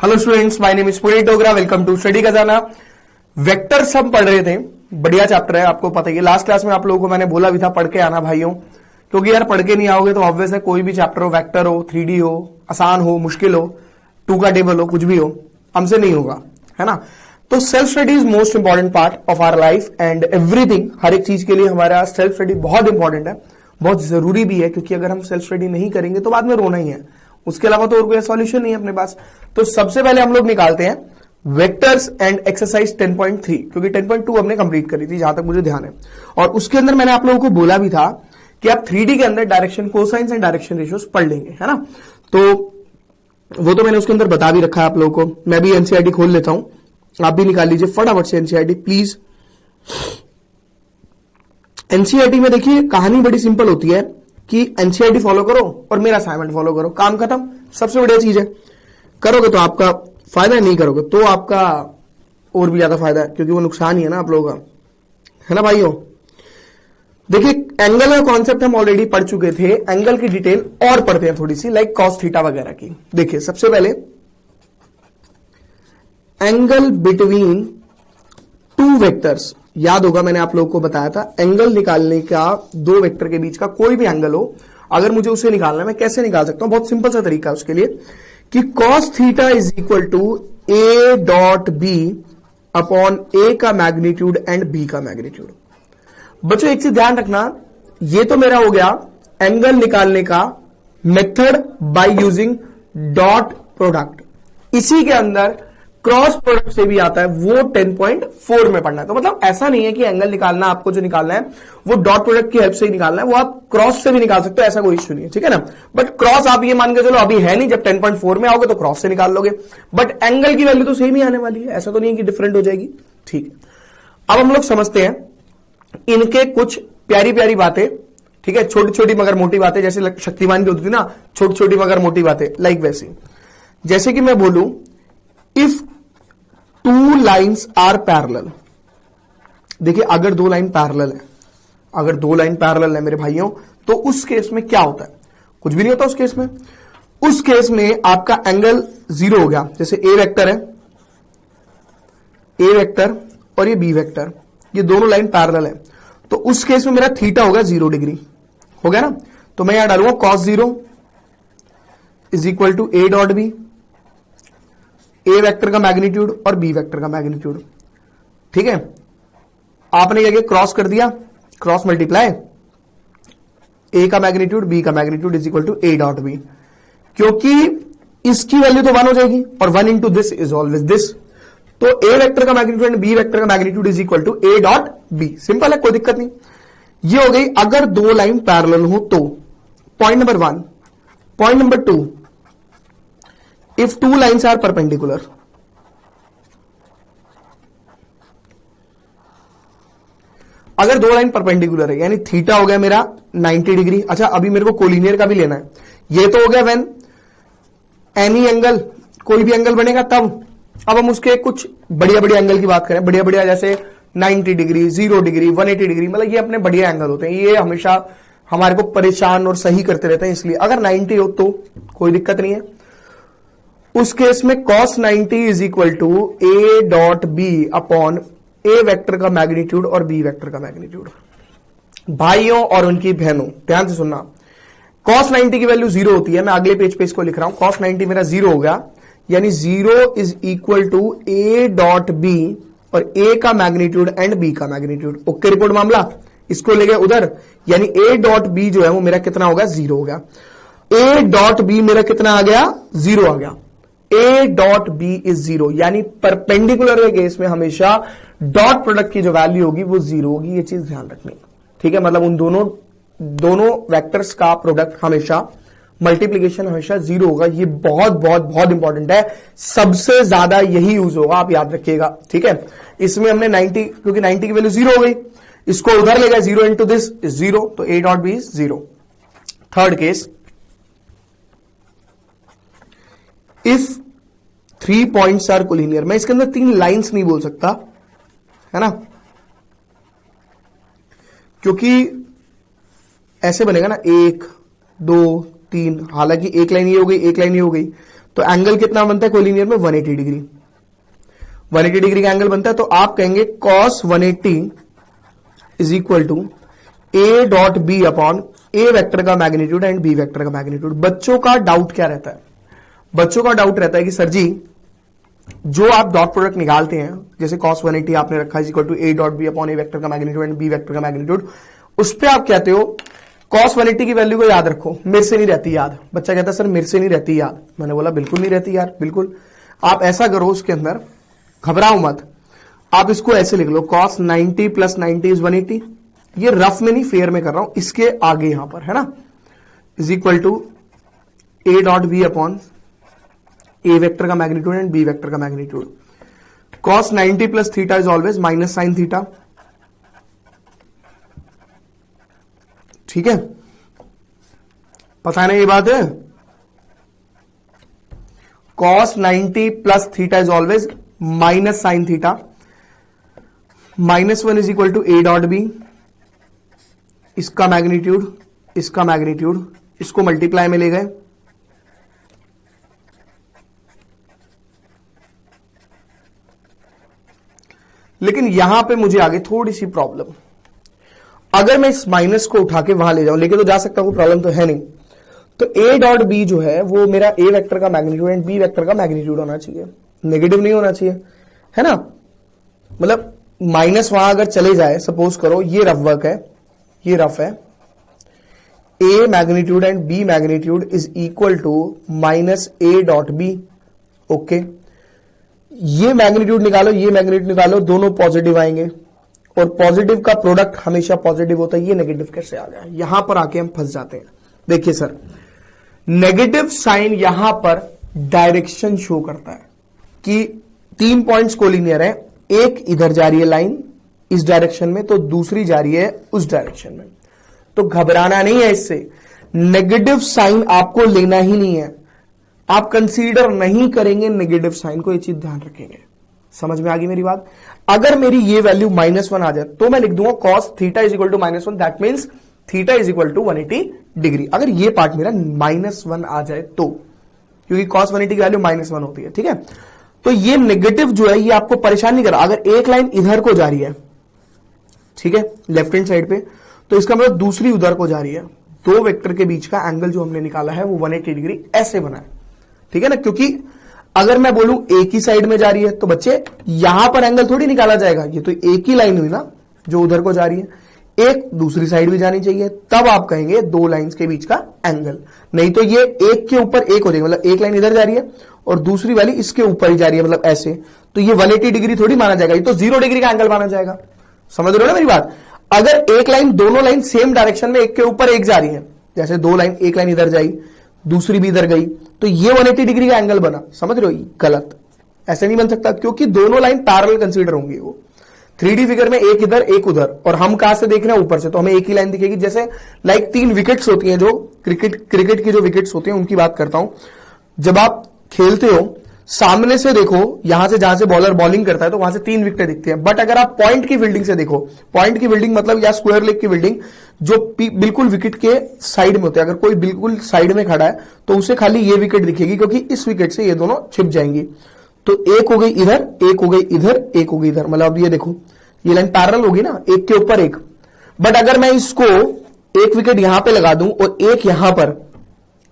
Hello students, my name is Puneet Dogra. Welcome to Study Khazana. Vectors हम पढ़ रहे थे, बढ़िया चैप्टर है, आपको पता ही है। लास्ट क्लास में आप लोगों को मैंने बोला भी था पढ़ के आना भाइयों, क्योंकि यार पढ़ के नहीं आओगे तो ऑब्वियस है, कोई भी चैप्टर हो, वेक्टर हो, 3D हो, आसान हो, मुश्किल हो, 2 का टेबल हो, कुछ भी हो, हमसे नहीं होगा, है ना। तो self study is most important part of our life and everything. हर एक चीज के लिए हमारा सेल्फ स्टडी बहुत इंपॉर्टेंट है, बहुत जरूरी भी है, क्योंकि अगर हम सेल्फ स्टडी नहीं करेंगे तो बाद में रोना ही है, उसके अलावा तो और कोई सॉल्यूशन नहीं है अपने पास। तो सबसे पहले हम लोग निकालते हैं वेक्टर्स एंड एक्सरसाइज 10.3, क्योंकि 10.2 हमने कंप्लीट करी थी जहां तक मुझे ध्यान है। और उसके अंदर मैंने आप लोगों को बोला भी था कि आप 3D के अंदर direction cosines and direction ratios पढ़ लेंगे, है ना। तो वो तो मैंने उसके अंदर बता भी रखा है आप लोगों को। मैं भी एनसीईआरटी खोल लेता हूं, आप भी निकाल लीजिए फटाफट से एनसीईआरटी प्लीज। एनसीईआरटी में देखिए कहानी बड़ी सिंपल होती है कि एनसीईआरटी फॉलो करो और मेरा असाइनमेंट फॉलो करो, काम खत्म। सबसे बढ़िया चीज है, करोगे तो आपका फायदा, नहीं करोगे तो आपका और भी ज्यादा फायदा है, क्योंकि वो नुकसान ही है ना आप लोगों का, है ना भाइयों। देखिए एंगल का कॉन्सेप्ट हम ऑलरेडी पढ़ चुके थे, एंगल की डिटेल और पढ़ते हैं थोड़ी सी, लाइक कॉस थीटा वगैरह की। देखिए सबसे पहले एंगल बिटवीन 2 वेक्टर्स, याद होगा मैंने आप लोगों को बताया था एंगल निकालने का 2 वेक्टर के बीच का कोई भी एंगल हो, अगर मुझे उसे निकालना है मैं कैसे निकाल सकता हूं। बहुत सिंपल सा तरीका है उसके लिए कि cos theta is equal to a dot B upon a का मैग्नीट्यूड एंड b का मैग्नीट्यूड। बच्चों एक चीज ध्यान रखना, ये तो मेरा हो गया एंगल निकालने का method by using dot product. इसी के अंदर क्रॉस प्रोडक्ट से भी आता है, वो 10.4 में पढ़ना है। तो मतलब ऐसा नहीं है कि एंगल निकालना आपको जो निकालना है वो डॉट प्रोडक्ट की हेल्प से ही निकालना है, वो आप क्रॉस से भी निकाल सकते हो, ऐसा कोई इश्यू नहीं है, ठीक है ना। बट क्रॉस आप ये मान के चलो अभी है नहीं, जब 10.4 में आओगे तो क्रॉस से निकाल लोगे, बट एंगल की वैल्यू तो सेम ही आने वाली है, ऐसा तो नहीं है कि डिफरेंट हो जाएगी, ठीक है। अब हम लोग समझते हैं इनके कुछ प्यारी प्यारी बातें, ठीक है, छोटी छोटी मगर मोटी बातें, जैसे शक्तिमान की होती थी ना, छोटी छोटी मगर मोटी बातें, लाइक वैसी। जैसे कि मैं बोलूं इफ 2 लाइन्स आर पैरेलल, देखिए अगर 2 लाइन पैरेलल है, अगर 2 लाइन पैरेलल है मेरे भाइयों, तो उस केस में क्या होता है, कुछ भी नहीं होता उस केस में। उस केस में आपका एंगल 0 हो गया। जैसे ए वेक्टर है, ए वेक्टर और ये बी वेक्टर, ये दोनों लाइन पैरेलल है, तो उस केस में मेरा थीटा होगा 0 डिग्री, हो गया ना। तो मैं यहां डालूंगा cos 0 is equal to a dot B, A vector का मैग्नीट्यूड और बी वेक्टर का मैग्नीट्यूड, ठीक है। आपने क्या किया, क्रॉस कर दिया, क्रॉस मल्टीप्लाई, ए का मैग्नीट्यूड बी का magnitude is equal to A dot B, क्योंकि इसकी वैल्यू तो 1 हो जाएगी और 1 into this is always this. तो ए वेक्टर का मैग्नीट्यूड एंड बी वेक्टर का magnitude is equal to A dot B, simple है, कोई दिक्कत नहीं। ये हो गई अगर 2 लाइन पैरेलल हो तो, point number 1। Point number 2, if 2 lines are perpendicular, अगर 2 लाइन परपेंडिकुलर है, यानी थीटा हो गया मेरा 90 डिग्री। अच्छा अभी मेरे को कोलिनियर का भी लेना है, ये तो हो गया व्हेन एनी एंगल, कोई भी एंगल बनेगा तब। अब हम उसके कुछ बढ़िया बढ़िया एंगल की बात करें, बढ़िया बढ़िया जैसे 90 डिग्री, 0 डिग्री, 180 डिग्री, मतलब ये अपने बढ़िया एंगल होते हैं, ये हमेशा हमारे को परेशान और सही करते रहते हैं। इसलिए अगर 90 हो तो कोई दिक्कत नहीं है, उस केस में cos 90 is equal to a dot B upon A vector का मैग्नीट्यूड और बी वेक्टर का मैग्नीट्यूड। भाइयों और उनकी बहनों ध्यान से सुनना, cos 90 की वैल्यू 0 होती है, मैं अगले पेज पे इसको लिख रहा हूं, cos 90 मेरा 0 हो गया, यानी 0 is equal to a dot B और a का मैग्नीट्यूड एंड b का मैग्नीट्यूड। ओके रिपोर्ट मामला, इसको ले गए उधर, यानी a डॉट बी जो है वो मेरा कितना होगा, 0 हो गया। a डॉट बी मेरा कितना आ गया, 0 आ गया। A डॉट बी इज 0, यानी परपेंडिकुलर के केस में हमेशा डॉट प्रोडक्ट की जो वैल्यू होगी वो 0 होगी, ये चीज ध्यान रखनी, ठीक है। मतलब उन दोनों वेक्टर्स का प्रोडक्ट हमेशा, मल्टीप्लीकेशन हमेशा 0 होगा। ये बहुत बहुत बहुत इंपॉर्टेंट है, सबसे ज्यादा यही यूज होगा, आप याद रखिएगा, ठीक है। इसमें हमने 90, क्योंकि 90 की वैल्यू 0 हो गई, इसको उधर ले गया, 0 इंटू दिस इज 0, तो A dot B is 0। Third case, if 3 points are collinear, मैं इसके अंदर 3 लाइंस नहीं बोल सकता, है ना, क्योंकि ऐसे बनेगा ना 1 2 3, हालांकि एक लाइन ये हो गई, एक लाइन ये हो गई, तो एंगल कितना बनता है कोलिनियर में 180 डिग्री। 180 डिग्री का एंगल बनता है, तो आप कहेंगे cos 180 is equal to a dot B upon a vector का मैग्नीट्यूड एंड b वेक्टर का मैग्नीट्यूड। बच्चों का डाउट क्या रहता है? बच्चों का डाउट रहता है कि सर जी जो आप डॉट प्रोडक्ट निकालते हैं, जैसे cos 180 आपने रखा है equal to a dot B upon a vector का मैग्नीट्यूड एंड b वेक्टर का मैग्नीट्यूड, उस पर आप कहते हो cos 180 की वैल्यू को याद रखो, मेरे से नहीं रहती याद। बच्चा कहता है सर मेरे से नहीं रहती याद। मैंने बोला बिल्कुल नहीं रहती यार, बिल्कुल। आप ऐसा करो, उसके अंदर घबराओ मत, आप इसको ऐसे लिख लो cos 90 प्लस 90 इज 180। ये रफ में नहीं, फेयर में कर रहा हूं, इसके आगे यहां पर है ना, is equal to a dot B upon a vector का मैग्नीट्यूड एंड b वेक्टर का magnitude. cos 90 plus theta is always minus sine theta, ठीक है, पता है ना ये बात है। cos 90 plus theta is always minus sine theta, -1 is equal to a dot B, इसका मैग्नीट्यूड इसका मैग्नीट्यूड, इसको मल्टीप्लाई में ले गए, लेकिन यहां पे मुझे आगे थोड़ी सी प्रॉब्लम। अगर मैं इस माइनस को उठा के वहां ले जाऊं, लेके तो जा सकता हूं, कोई प्रॉब्लम तो है नहीं। तो a डॉट बी जो है वो मेरा a वेक्टर का मैग्नीट्यूड एंड b वेक्टर का मैग्नीट्यूड होना चाहिए, नेगेटिव नहीं होना चाहिए, है ना। मतलब माइनस वहां अगर चले जाए, सपोज करो ये रफ वर्क है, ये रफ है, a magnitude and b magnitude is equal to minus a dot B. Okay, ये मैग्नीट्यूड निकालो, ये मैग्नीट्यूड निकालो, दोनों पॉजिटिव आएंगे, और पॉजिटिव का प्रोडक्ट हमेशा पॉजिटिव होता है। ये नेगेटिव कैसे आ गया? यहां पर आके हम फंस जाते हैं। देखिए सर, नेगेटिव साइन यहां पर डायरेक्शन शो करता है कि 3 पॉइंट्स कोलिनियर है, एक इधर जा रही है लाइन इस डायरेक्शन में, तो दूसरी जा रही है उस डायरेक्शन में। तो घबराना नहीं है इससे, नेगेटिव साइन आपको लेना ही नहीं है, आप कंसीडर नहीं करेंगे नेगेटिव साइन को, ये चीज ध्यान रखेंगे। समझ में आ गई मेरी बात? अगर मेरी ये वैल्यू -1 आ जाए तो मैं लिख दूंगा cos theta is equal to -1, that means theta is equal to 180 degree. अगर ये पार्ट मेरा -1 आ जाए तो, क्योंकि cos 180 की वैल्यू -1 होती है, ठीक है। तो ये नेगेटिव जो है ये आपको परेशान नहीं कर रहा। अगर एक लाइन इधर को जा रही है, ठीक है, लेफ्ट हैंड साइड पे, तो इसका मतलब दूसरी उधर को जा रही है। दो वेक्टर के बीच का एंगल जो हमने निकाला है वो 180 डिग्री ऐसे बना है, ठीक है ना। क्योंकि अगर मैं बोलूं एक ही साइड में जा रही है तो बच्चे यहां पर एंगल थोड़ी निकाला जाएगा, ये तो एक ही लाइन हुई ना जो उधर को जा रही है, एक दूसरी साइड भी जानी चाहिए, तब आप कहेंगे दो लाइंस के बीच का एंगल। नहीं तो ये एक के ऊपर एक हो जाएगा, मतलब एक लाइन इधर जा रही है और दूसरी वाली इसके ऊपर ही जा रही है, मतलब ऐसे, तो ये 180 डिग्री थोड़ी माना जाएगा, ये तो 0 डिग्री का एंगल माना जाएगा। समझ रहे हो ना मेरी बात? अगर एक लाइन, दोनों लाइन सेम डायरेक्शन में एक के ऊपर एक जा रही है, जैसे दो लाइन, एक लाइन इधर जाई दूसरी भी इधर गई, तो ये 180 डिग्री का एंगल बना। समझ रहे हो? गलत, ऐसे नहीं बन सकता, क्योंकि दोनों लाइन पैरेलल कंसीडर होंगी। वो 3D फिगर में एक इधर एक उधर, और हम कहां से देख रहे हैं? ऊपर से, तो हमें एक ही लाइन दिखेगी। जैसे लाइक 3 विकेट्स होती हैं, जो क्रिकेट की जो विकेट्स होती हैं उनकी बात करता हूं। जब आप खेलते हो, सामने से देखो, यहां से जहां से बॉलर बॉलिंग करता है तो वहां से 3 विकेट दिखती है। बट अगर आप पॉइंट की बिल्डिंग से देखो, पॉइंट की बिल्डिंग मतलब या स्क्वायर लेग की बिल्डिंग जो बिल्कुल विकेट के साइड में होते हैं, अगर कोई बिल्कुल साइड में खड़ा है तो उसे खाली ये विकेट दिखेगी, क्योंकि इस विकेट से ये दोनों छिप जाएंगी। तो एक हो गई इधर, एक हो गई इधर, एक हो गई इधर, मतलब अब ये देखो ये लाइन पैरेलल होगी ना, एक के ऊपर एक। बट अगर मैं इसको एक विकेट यहां पे लगा दूं और एक यहां पर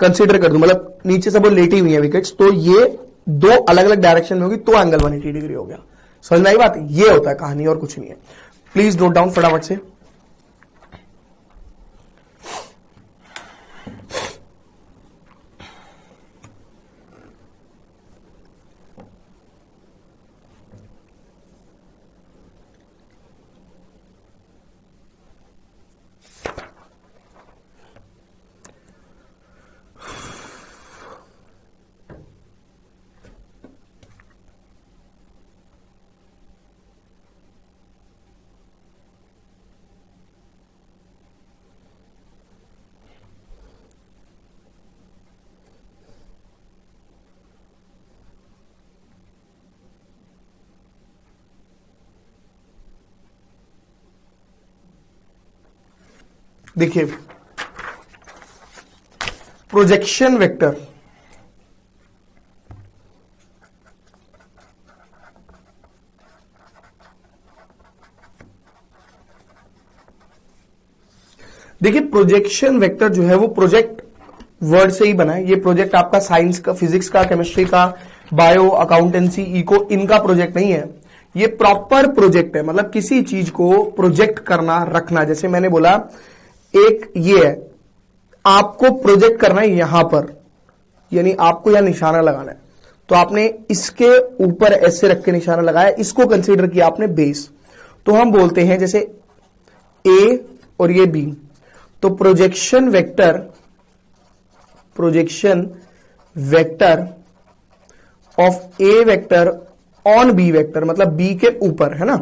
कंसीडर कर दूं, मतलब नीचे से वो लेटी हुई है विकेट्स, तो ये दो अलग अलग डायरेक्शन में होगी, तो एंगल 180 डिग्री हो गया। समझ में आई बात? ये होता है कहानी, और कुछ नहीं है। प्लीज नोट डाउन फटाफट से। देखिए, प्रोजेक्शन वेक्टर देखिए प्रोजेक्शन वेक्टर जो है वो प्रोजेक्ट वर्ड से ही बना है। ये प्रोजेक्ट आपका साइंस का, फिजिक्स का, केमिस्ट्री का, बायो, अकाउंटेंसी, इको, इनका प्रोजेक्ट नहीं है। ये प्रॉपर प्रोजेक्ट है, मतलब किसी चीज को प्रोजेक्ट करना, रखना। जैसे मैंने बोला एक ये है, आपको प्रोजेक्ट करना है यहां पर, यानी आपको यहां निशाना लगाना है, तो आपने इसके ऊपर ऐसे रख के निशाना लगाया, इसको कंसीडर किया आपने बेस। तो हम बोलते हैं जैसे ए और ये बी, तो projection vector of A vector on B vector, मतलब बी के ऊपर, है ना।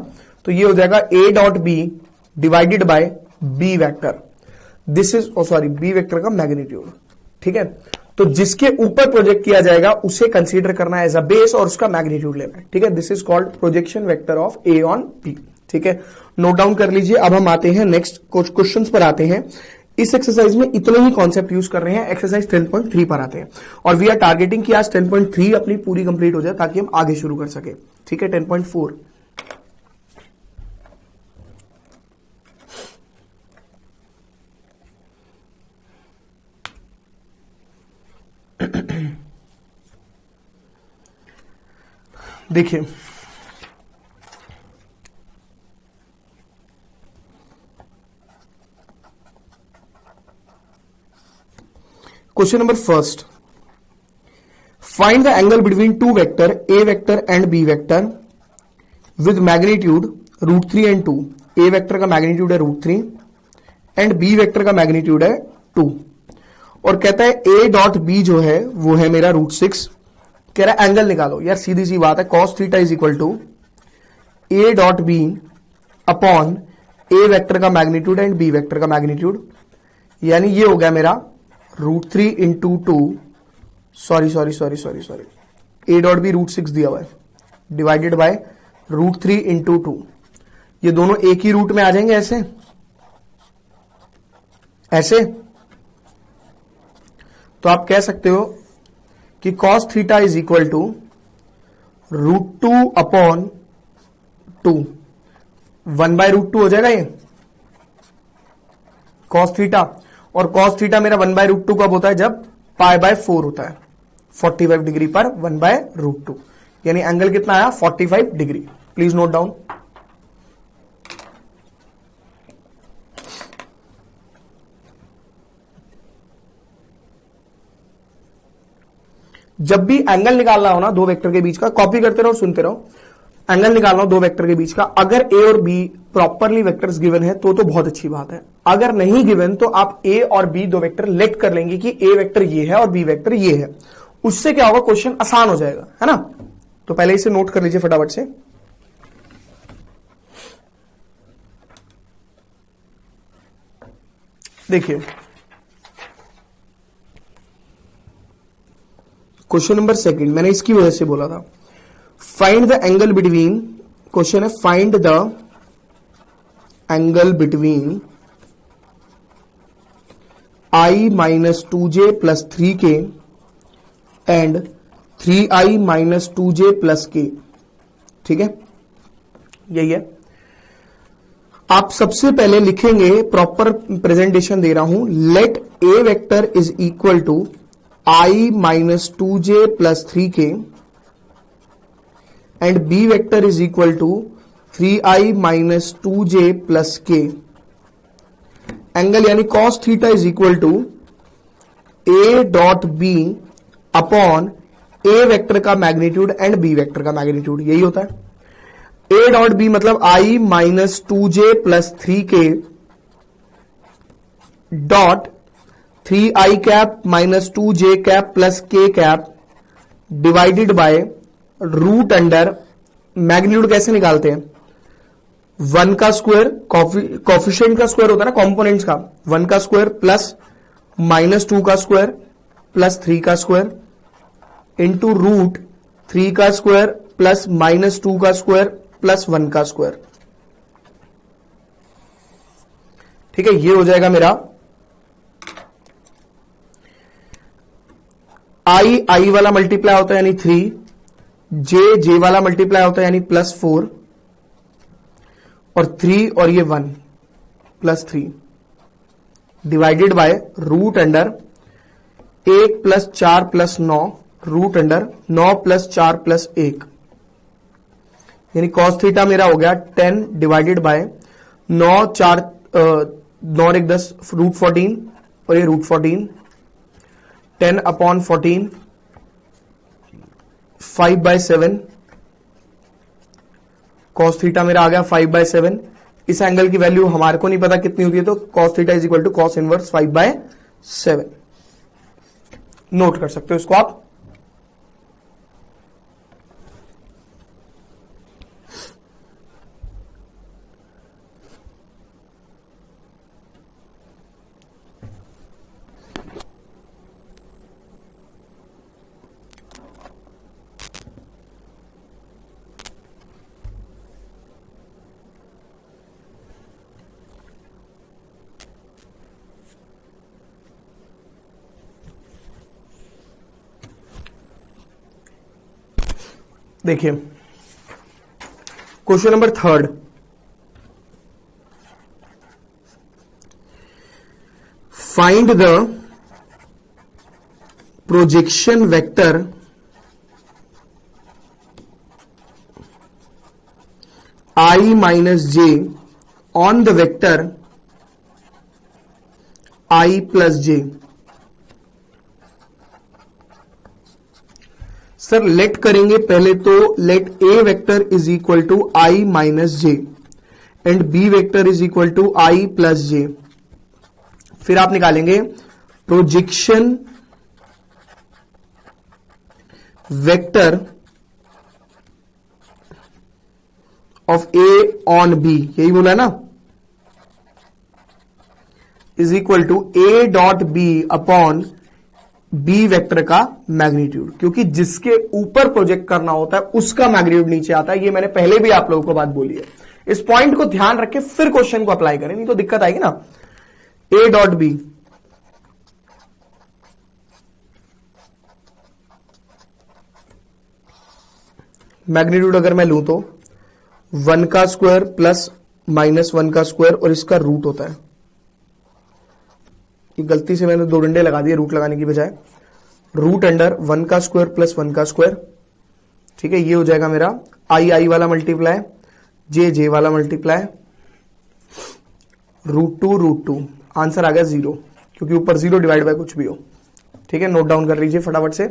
तो ये हो जाएगा A dot B divided by B vector. This is B vector का मैग्नीट्यूड, ठीक है। तो जिसके ऊपर प्रोजेक्ट किया जाएगा उसे कंसीडर करना है एज अ बेस और उसका मैग्नीट्यूड लेना है, ठीक है। This is called projection vector of A on B, ठीक है। नोट डाउन कर लीजिए। अब हम आते हैं नेक्स्ट क्वेश्चंस पर आते हैं। इस एक्सरसाइज में इतने ही कॉन्सेप्ट यूज कर रहे हैं। एक्सरसाइज 10.3 पर आते हैं और वी आर टारगेटिंग कि आज 10.3 अपनी पूरी कंप्लीट हो जाए ताकि हम आगे शुरू कर सके, ठीक है। 10.4 देखिए question number first, find the angle between two vector A vector and B vector with magnitude √3 and 2। A vector का मैग्नीट्यूड है √3 एंड बी वेक्टर का मैग्नीट्यूड है 2, और कहता है ए डॉट बी जो है वो है मेरा √6। कह रहा है एंगल निकालो। यार सीधी सी बात है, cos theta is equal to A dot B upon A vector का मैग्नीट्यूड एंड बी वेक्टर का मैग्नीट्यूड, यानी ये हो गया मेरा √3 into 2, sorry A dot B √6 दिया हुआ है, डिवाइडेड बाय √3 इंटू 2। ये दोनों एक ही रूट में आ जाएंगे ऐसे ऐसे। तो आप कह सकते हो कि cos theta is equal to √2 upon 2, 1/√2 हो जाएगा ये cos थीटा। और cos थीटा मेरा 1/√2 कब होता है? जब π/4 होता है, 45 डिग्री पर 1/√2, यानी एंगल कितना आया? 45 डिग्री। Please note down. जब भी एंगल निकालना हो ना दो वेक्टर के बीच का, कॉपी करते रहो, सुनते रहो। एंगल निकालना हो दो वेक्टर के बीच का, अगर ए और बी प्रॉपरली वेक्टर्स गिवन है तो बहुत अच्छी बात है। अगर नहीं गिवन तो आप ए और बी दो वेक्टर लेट कर लेंगे कि ए वेक्टर ये है और बी वेक्टर ये है। उससे क्या होगा? क्वेश्चन आसान हो जाएगा, है ना। तो पहले इसे नोट कर लीजिए फटाफट से। देखिए क्वेश्चन नंबर सेकंड, मैंने इसकी वजह से बोला था find the angle between, question है find the angle between i-2j plus 3k and 3i-2j plus k। ठीक है, यही है। आप सबसे पहले लिखेंगे, प्रॉपर प्रेजेंटेशन दे रहा हूं, let A vector is equal to i-2j plus 3k and b vector is equal to 3i-2j plus k। Angle यानी cos theta is equal to a dot B upon a vector का magnitude and b vector का magnitude, यही होता है। a dot B मतलब i-2j plus 3k dot 3i cap minus 2j cap plus k cap divided by root under, magnitude कैसे निकालते हैं? 1 का स्क्वायर, कॉफिशिएंट का स्क्वायर होता है ना, कंपोनेंट्स का, 1 का स्क्वायर प्लस माइनस 2 का स्क्वायर प्लस 3 का स्क्वायर इंटू रूट 3 का स्क्वायर प्लस माइनस 2 का स्क्वायर प्लस 1 का स्क्वायर। ठीक है, ये हो जाएगा मेरा आई वाला मल्टीप्लाई होता है यानी 3, जे वाला मल्टीप्लाई होता है यानी प्लस 4, और 3 और ये 1 plus 3, divided by root under 1 plus 4 plus 9 root under 9 plus 4 plus 1, यानी कॉस थीटा मेरा हो गया 10 डिवाइडेड बाय 9 4 9 1 10 रूट 14 और ये रूट 14 10 अपॉन 14 5/7 कॉस थीटा मेरा आ गया 5/7। इस एंगल की वैल्यू हमारे को नहीं पता कितनी होती है, तो cos theta is equal to cos inverse 5/7 नोट कर सकते हो इसको आप। देखिए question number 3, find the projection vector I minus j on the vector I plus j। Sir let करेंगे पहले तो let A vector is equal to I minus J and B vector is equal to I plus J. फिर आप निकालेंगे projection vector of A on B, यही बोला ना, is equal to A dot B upon B vector का magnitude, क्योंकि जिसके ऊपर प्रोजेक्ट करना होता है उसका मैग्नीट्यूड नीचे आता है। ये मैंने पहले भी आप लोगों को बात बोली है। इस पॉइंट को ध्यान रख के फिर क्वेश्चन को अप्लाई करें, नहीं तो दिक्कत आएगी ना। ए डॉट बी मैग्नीट्यूड अगर मैं लूं तो 1 का स्क्वायर प्लस माइनस 1 का स्क्वायर और इसका रूट होता है। गलती से मैंने 2 डंडे लगा दिए रूट लगाने की बजाय। रूट अंडर 1 का स्क्वायर प्लस 1 का स्क्वायर, ठीक है। ये हो जाएगा मेरा आई वाला मल्टीप्लाई, जे वाला मल्टीप्लाई, रूट टू आंसर आ गया 0, क्योंकि ऊपर 0 डिवाइड बाय कुछ भी हो, ठीक है। नोट डाउन कर लीजिए फटाफट से।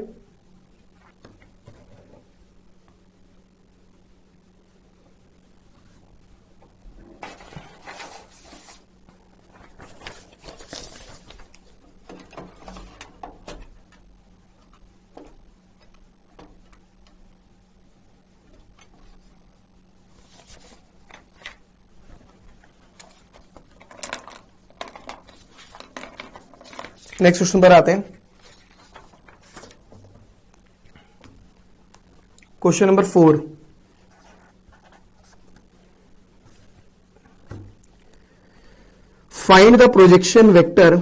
नेक्स्ट क्वेश्चन पर आते हैं। Question number 4, find the projection vector,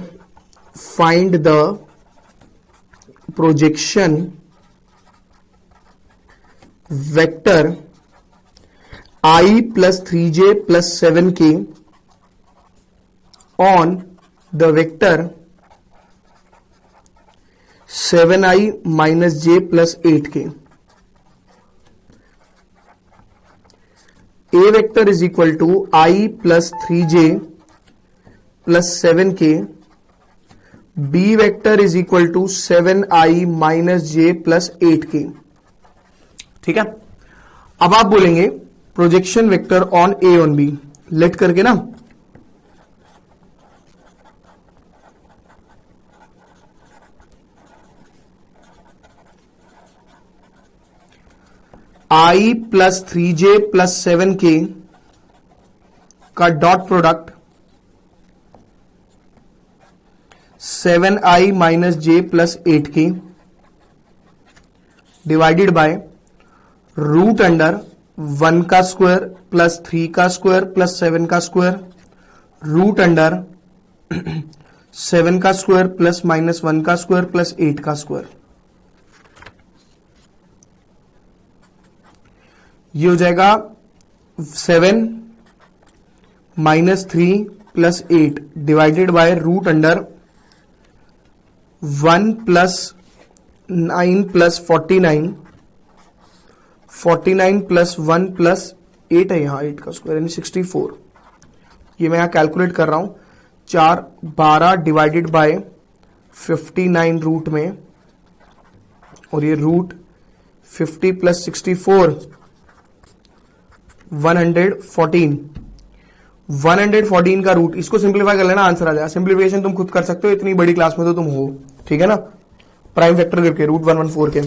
find the projection vector I plus 3j plus 7k on the vector 7i minus j plus 8k। A vector is equal to I plus 3j plus 7k, B vector is equal to 7i minus j plus 8k, ठीक है। अब आप बोलेंगे projection vector on A on B, let करके ना, I plus 3j plus 7k का dot product 7i minus j plus 8k divided by root under 1 का square plus 3 का स्क्वायर प्लस 7 का स्क्वायर, रूट अंडर 7 का स्क्वायर प्लस माइनस 1 का square plus 8 का square. ये हो जाएगा 7 minus 3 plus 8 divided by root under 1 plus 9 plus 49 plus 1 plus 8 है यहां, 8 का स्क्वायर यानी 64। ये मैं यहां कैलकुलेट कर रहा हूं, 4 12 डिवाइडेड बाय 59 रूट में, और ये रूट 50 प्लस 64 114 का रूट, इसको सिंप्लीफाई कर लेना, आंसर आ जाएगा। सिंप्लीफिकेशन तुम खुद कर सकते हो, इतनी बड़ी क्लास में तो तुम हो, ठीक है ना। प्राइम फैक्टर करके रूट 114 के।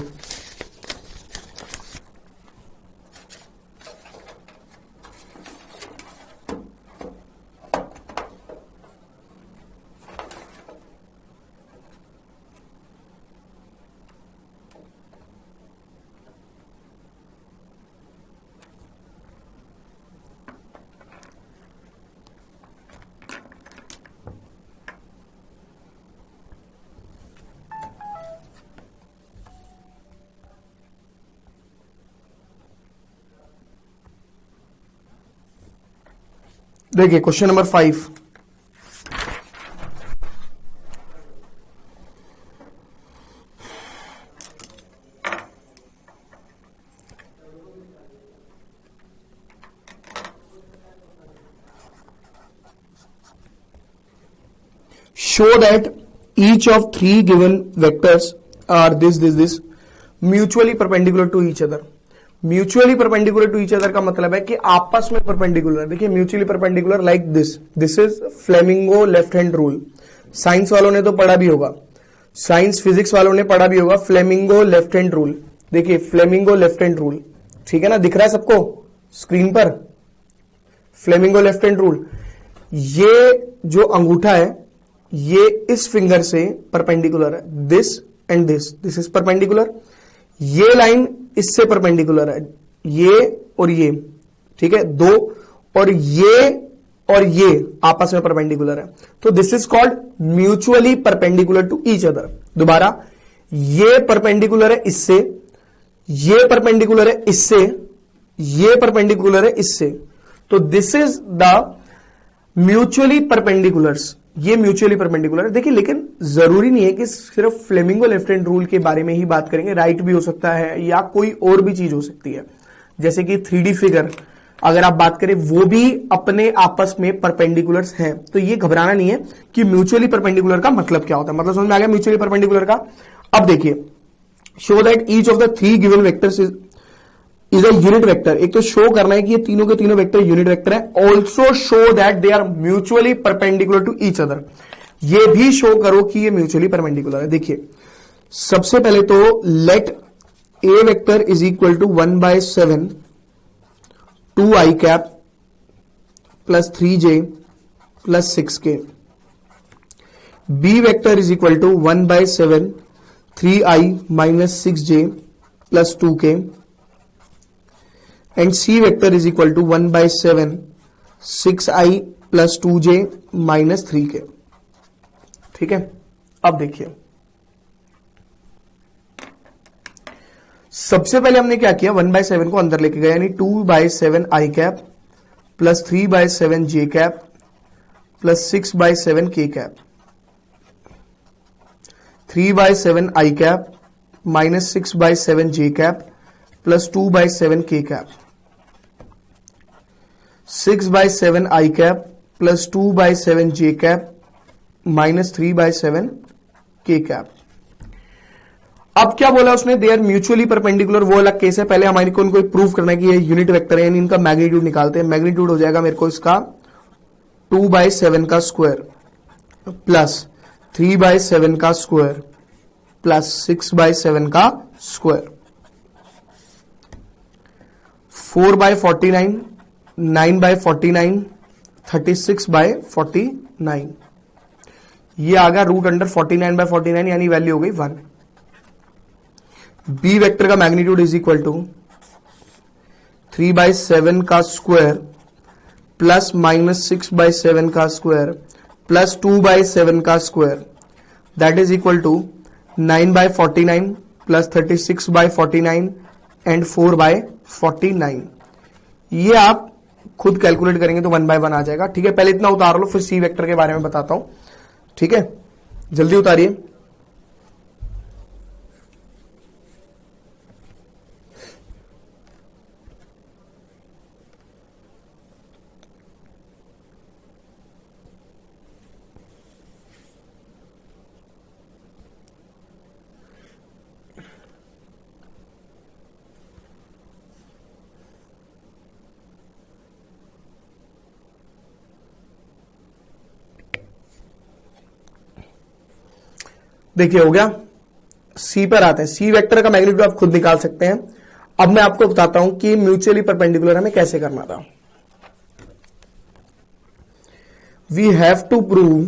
देखिए question number 5, show that each of three given vectors are this mutually perpendicular to each other। Mutually perpendicular to each other का मतलब है कि आपस में परपेंडिकुलर। देखिए mutually perpendicular like this is flamingo left hand rule. Science वालों ने तो पढ़ा भी होगा, साइंस फिजिक्स वालों ने पढ़ा भी होगा फ्लेमिंगो लेफ्ट हैंड रूल। देखिए फ्लेमिंगो लेफ्ट हैंड रूल, ठीक है ना, दिख रहा है सबको स्क्रीन पर, फ्लेमिंगो लेफ्ट हैंड रूल। ये जो अंगूठा है ये इस फिंगर से परपेंडिकुलर है, this and this is perpendicular. ये लाइन इससे परपेंडिकुलर है, ये और ये, ठीक है, दो, और ये आपस में परपेंडिकुलर है, तो this is called mutually perpendicular to each other. दोबारा, ये परपेंडिकुलर है इससे, ये परपेंडिकुलर है इससे, ये परपेंडिकुलर है इससे, तो this is the mutually perpendiculars. ये म्यूचुअली परपेंडिकुलर है। देखिए लेकिन जरूरी नहीं है कि सिर्फ फ्लेमिंगो लेफ्ट हैंड रूल के बारे में ही बात करेंगे, राइट भी हो सकता है या कोई और भी चीज हो सकती है, जैसे कि 3D फिगर अगर आप बात करें वो भी अपने आपस में परपेंडिकुलर्स हैं। तो ये घबराना नहीं है कि म्यूचुअली परपेंडिकुलर का मतलब क्या होता है, मतलब समझ में आ गया म्यूचुअली परपेंडिकुलर का। अब देखिए, show that each of the three given vectors is a unit vector. एक तो शो करना है कि ये तीनों के तीनों वेक्टर यूनिट वेक्टर है। Also show that they are mutually perpendicular to each other. ये भी शो करो कि ये म्यूचुअली परपेंडिकुलर है। देखिए सबसे पहले तो let A vector is equal to 1/7 2i cap plus 3j plus 6k। B vector is equal to 1/7 3i minus 6j plus 2k। and C vector is equal to 1/7 6i plus 2j minus 3k। ठीक है, अब देखिए सबसे पहले हमने क्या किया, 1/7 को अंदर लेके गया, यानी 2/7 i cap plus 3/7 j cap plus 6/7 k cap. 3/7 i cap minus 6/7 j cap plus 2/7 k cap. 6/7 i cap plus 2/7 j cap minus 3/7 k cap. अब क्या बोला उसने, दे आर म्यूचुअली परपेंडिकुलर, वो अलग केस है। पहले हमारे को इनको प्रूव करना है कि ये यूनिट वेक्टर है, यानी इनका मैग्नीट्यूड निकालते हैं। मैग्नीट्यूड हो जाएगा मेरे को इसका 2/7 का स्क्वायर प्लस 3/7 का स्क्वायर प्लस 6/7 का स्क्वायर। 4/49 9/49 36/49। ये आ गया रूट अंडर 49/49, यानी वैल्यू हो गई 1। बी वेक्टर का मैग्नीट्यूड इज इक्वल टू 3/7 का स्क्वायर प्लस माइनस 6/7 का स्क्वायर प्लस 2/7 का square, that is equal to 9/49 plus 36/49 and 4/49। ये आप खुद कैलकुलेट करेंगे तो 1/1 आ जाएगा। ठीक है, पहले इतना उतार लो, फिर सी वेक्टर के बारे में बताता हूं। ठीक है, जल्दी उतारिए। देखिए, हो गया। सी पर आते हैं। सी वेक्टर का मैग्नीट्यूड आप खुद निकाल सकते हैं। अब मैं आपको बताता हूं कि म्यूचुअली परपेंडिकुलर हमें कैसे करना था। We have to prove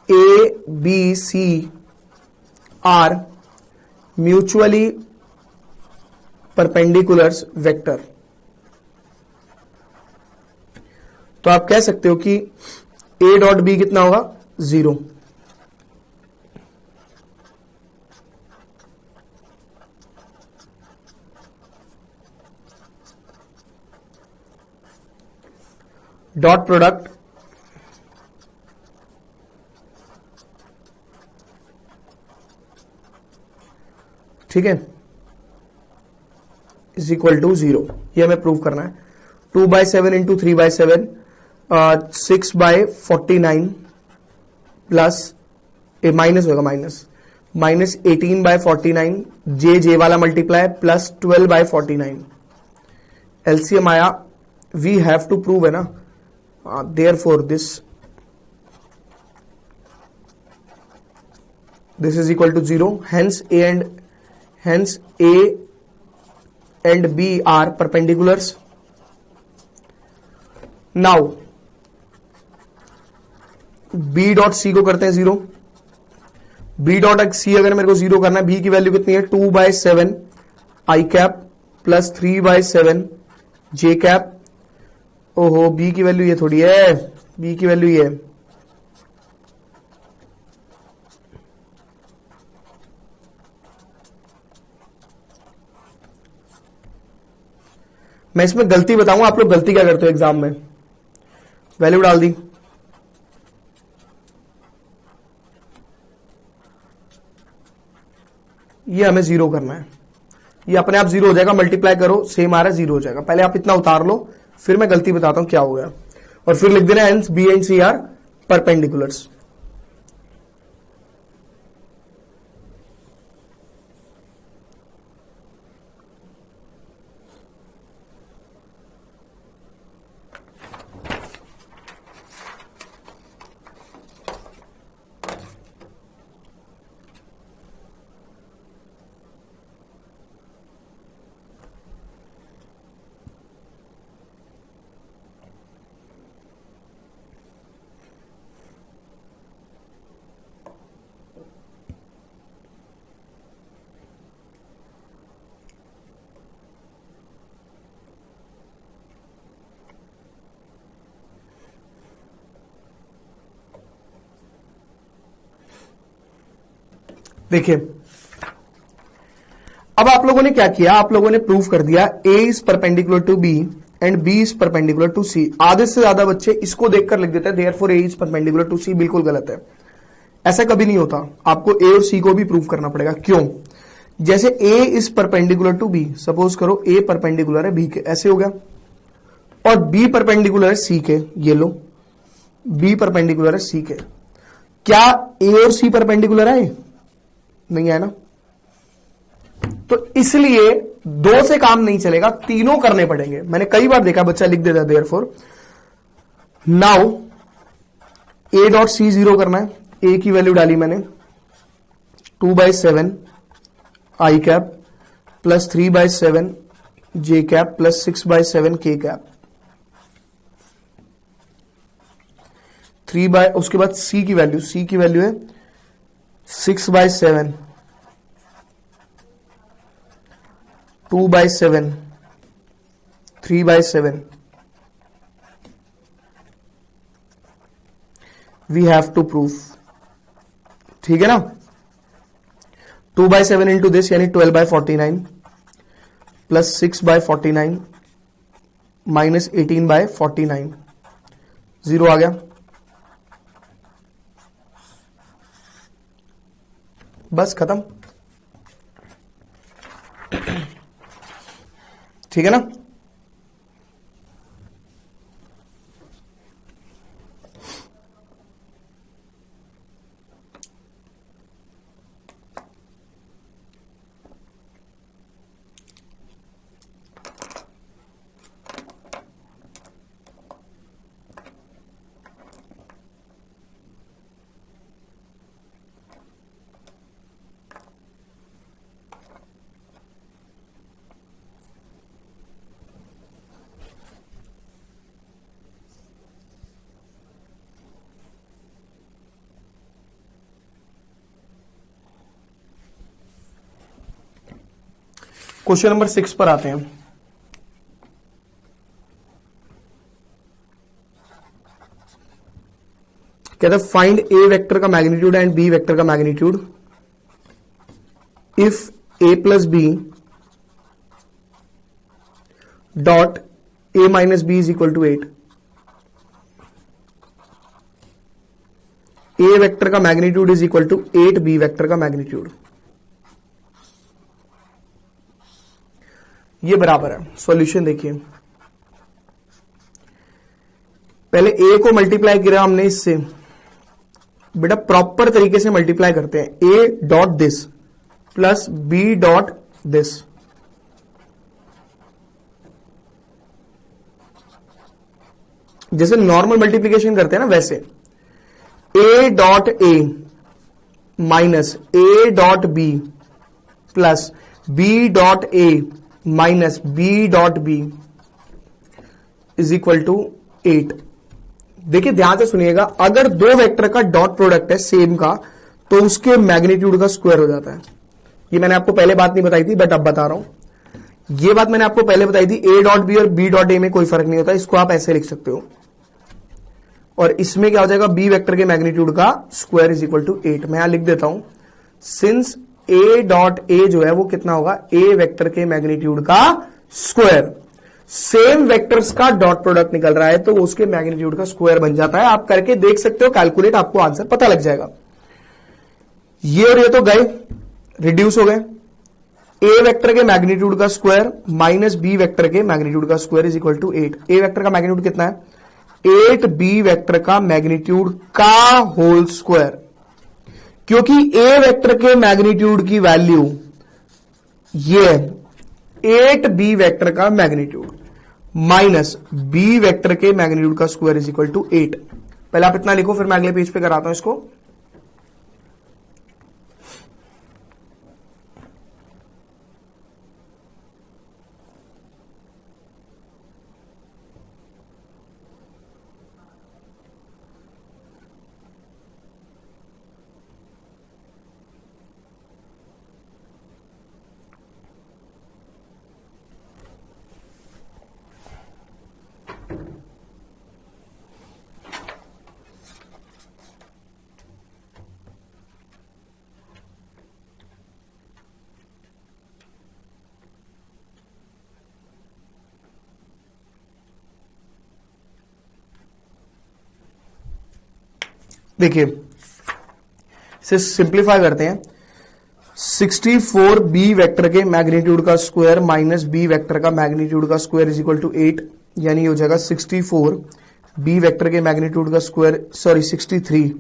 A B C are mutually perpendiculars vector. तो आप कह सकते हो कि ए डॉट बी कितना होगा, 0। डॉट प्रोडक्ट ठीक है इज इक्वल टू 0। ये हमें प्रूव करना है। 2/7 इंटू 3/7 6/49 प्लस माइनस होगा, माइनस 18/49 जे वाला मल्टीप्लाई प्लस 12/49। एलसीएम आया। वी हैव टू प्रूव है ना, therefore this is equal to 0। Hence A and B are perpendiculars. Now B dot C को करते हैं 0। बी डॉट सी अगर मेरे को 0 करना है, बी की वैल्यू कितनी है, 2/7 I cap plus 3/7 J cap. ओहो, बी की वैल्यू ये थोड़ी है, बी की वैल्यू ये है। मैं इसमें गलती बताऊंगा, आप लोग गलती क्या करते हो एग्जाम में, वैल्यू डाल दी, ये हमें 0 करना है। ये अपने आप 0 हो जाएगा, मल्टीप्लाई करो सेम आ रहा है, 0 हो जाएगा। पहले आप इतना उतार लो, फिर मैं गलती बताता हूं क्या हो गया, और फिर लिख देना hence B and C are perpendiculars. देखिए, अब आप लोगों ने क्या किया, आप लोगों ने प्रूव कर दिया A is perpendicular to B and B is perpendicular to C. आधे से ज्यादा बच्चे इसको देखकर लिख देते हैं therefore A is perpendicular to C. बिल्कुल गलत है, ऐसा कभी नहीं होता। आपको ए और सी को भी प्रूव करना पड़ेगा। क्यों? जैसे A is perpendicular to B, suppose करो ए परपेंडिकुलर है बी के, ऐसे हो गया, और बी परपेंडिकुलर है सी के, ये लो, बी परपेंडिकुलर है सी के। क्या ए और सी परपेंडिकुलर है? नहीं है ना। तो इसलिए दो से काम नहीं चलेगा, तीनों करने पड़ेंगे। मैंने कई बार देखा बच्चा लिख देता therefore. Now A dot C 0 करना है। ए की वैल्यू डाली मैंने 2/7 I cap plus 3/7 J cap plus 6/7 K cap. उसके बाद सी की वैल्यू है 6/7 2/7 3/7। वी हैव टू प्रूव, ठीक है ना। 2/7 इंटू दिस यानी 12/49 प्लस 6/49 माइनस 18/49, 0 आ गया। बस खत्म। ठीक है ना। क्वेश्चन नंबर 6 पर आते हैं। कहता है फाइंड ए वेक्टर का मैग्नीट्यूड एंड बी वेक्टर का magnitude if A plus B dot A minus B is equal to 8। A vector का magnitude is equal to 8 B vector का मैग्नीट्यूड। ये बराबर है। सॉल्यूशन देखिए, पहले ए को मल्टीप्लाई किया हमने इससे, बेटा प्रॉपर तरीके से मल्टीप्लाई करते हैं। ए dot this plus B dot this, जैसे नॉर्मल मल्टीप्लीकेशन करते हैं ना वैसे। A dot A minus A dot B plus B dot A minus B dot B is equal to 8। देखिए ध्यान से सुनिएगा, अगर दो वेक्टर का डॉट प्रोडक्ट है सेम का तो उसके मैग्नीट्यूड का स्क्वायर हो जाता है। ये मैंने आपको पहले बात नहीं बताई थी, बट अब बता रहा हूं। ये बात मैंने आपको पहले बताई थी, ए डॉट बी और बी डॉट ए में कोई फर्क नहीं होता, इसको आप ऐसे लिख सकते हो। और इसमें क्या हो जाएगा, बी वेक्टर के मैग्नीट्यूड का स्क्वायर इज इक्वल टू 8। मैं यहां लिख देता हूं, सिंस ए डॉट ए जो है वो कितना होगा, ए वेक्टर के मैग्नीट्यूड का स्क्वायर। सेम वेक्टर्स का डॉट प्रोडक्ट निकल रहा है तो उसके मैग्नीट्यूड का स्क्वायर बन जाता है। आप करके देख सकते हो, कैलकुलेट, आपको आंसर पता लग जाएगा। ये और ये तो गए, रिड्यूस हो गए। ए वेक्टर के मैग्नीट्यूड का स्क्वायर माइनस बी वेक्टर के मैग्नीट्यूड का square is equal to 8। A vector का मैग्नीट्यूड कितना है, 8 बी वेक्टर का मैग्नीट्यूड का होल स्क्वायर, क्योंकि ए वेक्टर के मैग्नीट्यूड की वैल्यू ये 8 बी वेक्टर का मैग्नीट्यूड माइनस बी वेक्टर के मैग्नीट्यूड का स्क्वायर इज इक्वल टू 8। पहले आप इतना लिखो, फिर मैं अगले पेज पे कराता हूं इसको। देखिए इसे सिंप्लीफाई करते हैं। 64 बी वेक्टर के मैग्नीट्यूड का स्क्वायर माइनस बी वेक्टर का मैग्नीट्यूड का स्क्वायर इज इक्वल टू 8, यानी हो जाएगा 64 बी वेक्टर के मैग्नीट्यूड का स्क्वायर, सॉरी 63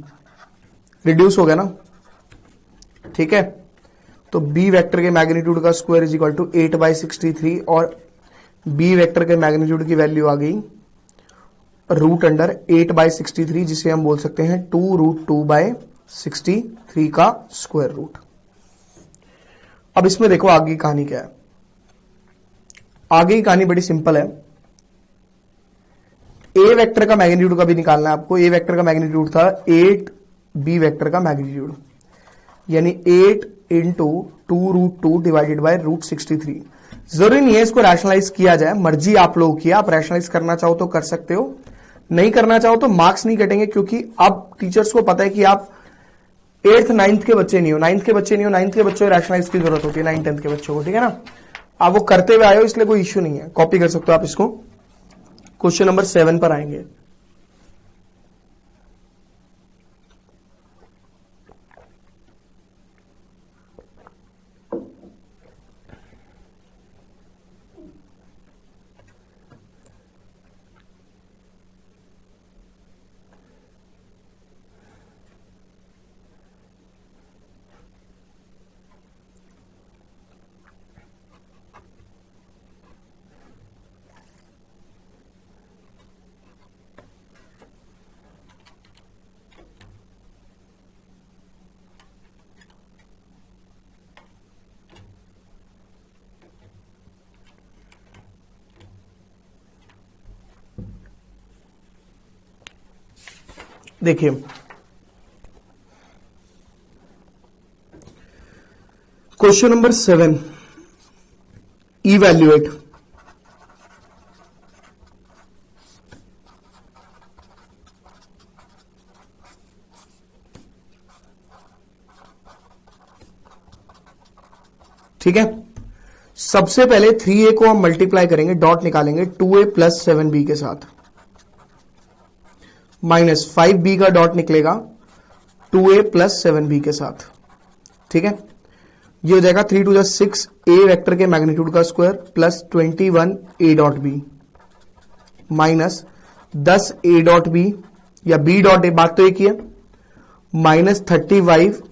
रिड्यूस हो गया ना, ठीक है। तो बी वेक्टर के मैग्नीट्यूड का स्क्वायर इज इक्वल टू 8/63 और बी वेक्टर के मैग्नीट्यूड की वैल्यू आ गई रूट अंडर 8/63, जिसे हम बोल सकते हैं 2√2/63 का स्क्वायर रूट। अब इसमें देखो आगे की कहानी क्या है। आगे की कहानी बड़ी सिंपल है। ए वेक्टर का मैग्नीट्यूड का भी निकालना है आपको। ए वेक्टर का मैग्नीट्यूड था 8 बी वेक्टर का मैग्नीट्यूड, यानी 8 इंटू 2√2 डिवाइडेड बाय √63। जरूरी नहीं है इसको रैशनलाइज किया जाए, मर्जी आप लोगों की। आप रैशनलाइज करना चाहो तो कर सकते हो, नहीं करना चाहो तो मार्क्स नहीं कटेंगे, क्योंकि अब टीचर्स को पता है कि आप 8th 9th के बच्चे नहीं हो, 9th के बच्चे नहीं हो। 9th के बच्चों को रैशनलाइज की जरूरत होती है 9th 10th के बच्चों को, ठीक है ना। आप वो करते हुए आए हो इसलिए कोई इश्यू नहीं है, कॉपी कर सकते हो आप इसको। क्वेश्चन नंबर 7 पर आएंगे। देखिए क्वेश्चन नंबर 7, इवैल्यूएट। ठीक है, सबसे पहले 3a को हम मल्टीप्लाई करेंगे, डॉट निकालेंगे 2a प्लस 7b के साथ, माइनस 5b का डॉट निकलेगा 2a प्लस 7b के साथ। ठीक है, ये हो जाएगा 3 टू 6 a वेक्टर के मैग्नीट्यूड का square plus 21 a dot b minus 10 a dot b या b डॉट a, बात तो एक ही है, माइनस 35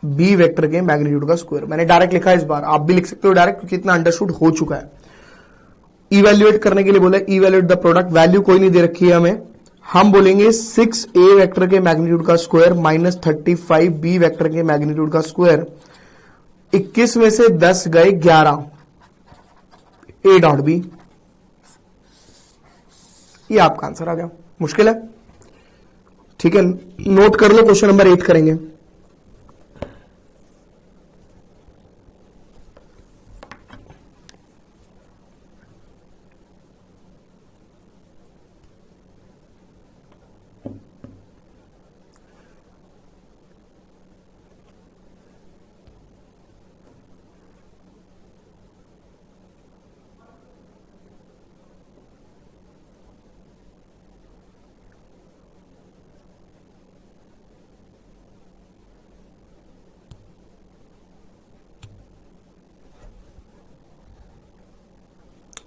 b वेक्टर के मैग्नीट्यूड का स्क्वायर। मैंने डायरेक्ट लिखा है, इस बार आप भी लिख सकते हो डायरेक्ट क्योंकि इतना अंडरस्टूड हो चुका है। इवैल्यूएट करने के लिए बोला इवैल्यूएट द प्रोडक्ट, वैल्यू कोई नहीं दे रखी है हमें, हम बोलेंगे 6a वेक्टर के मैग्नीट्यूड का स्क्वायर माइनस 35b वेक्टर के मैग्नीट्यूड का स्क्वायर, 21 में से 10 गए 11 a डॉट b। ये आपका आंसर आ गया, मुश्किल है। ठीक है, नोट कर लो, क्वेश्चन नंबर 8 करेंगे।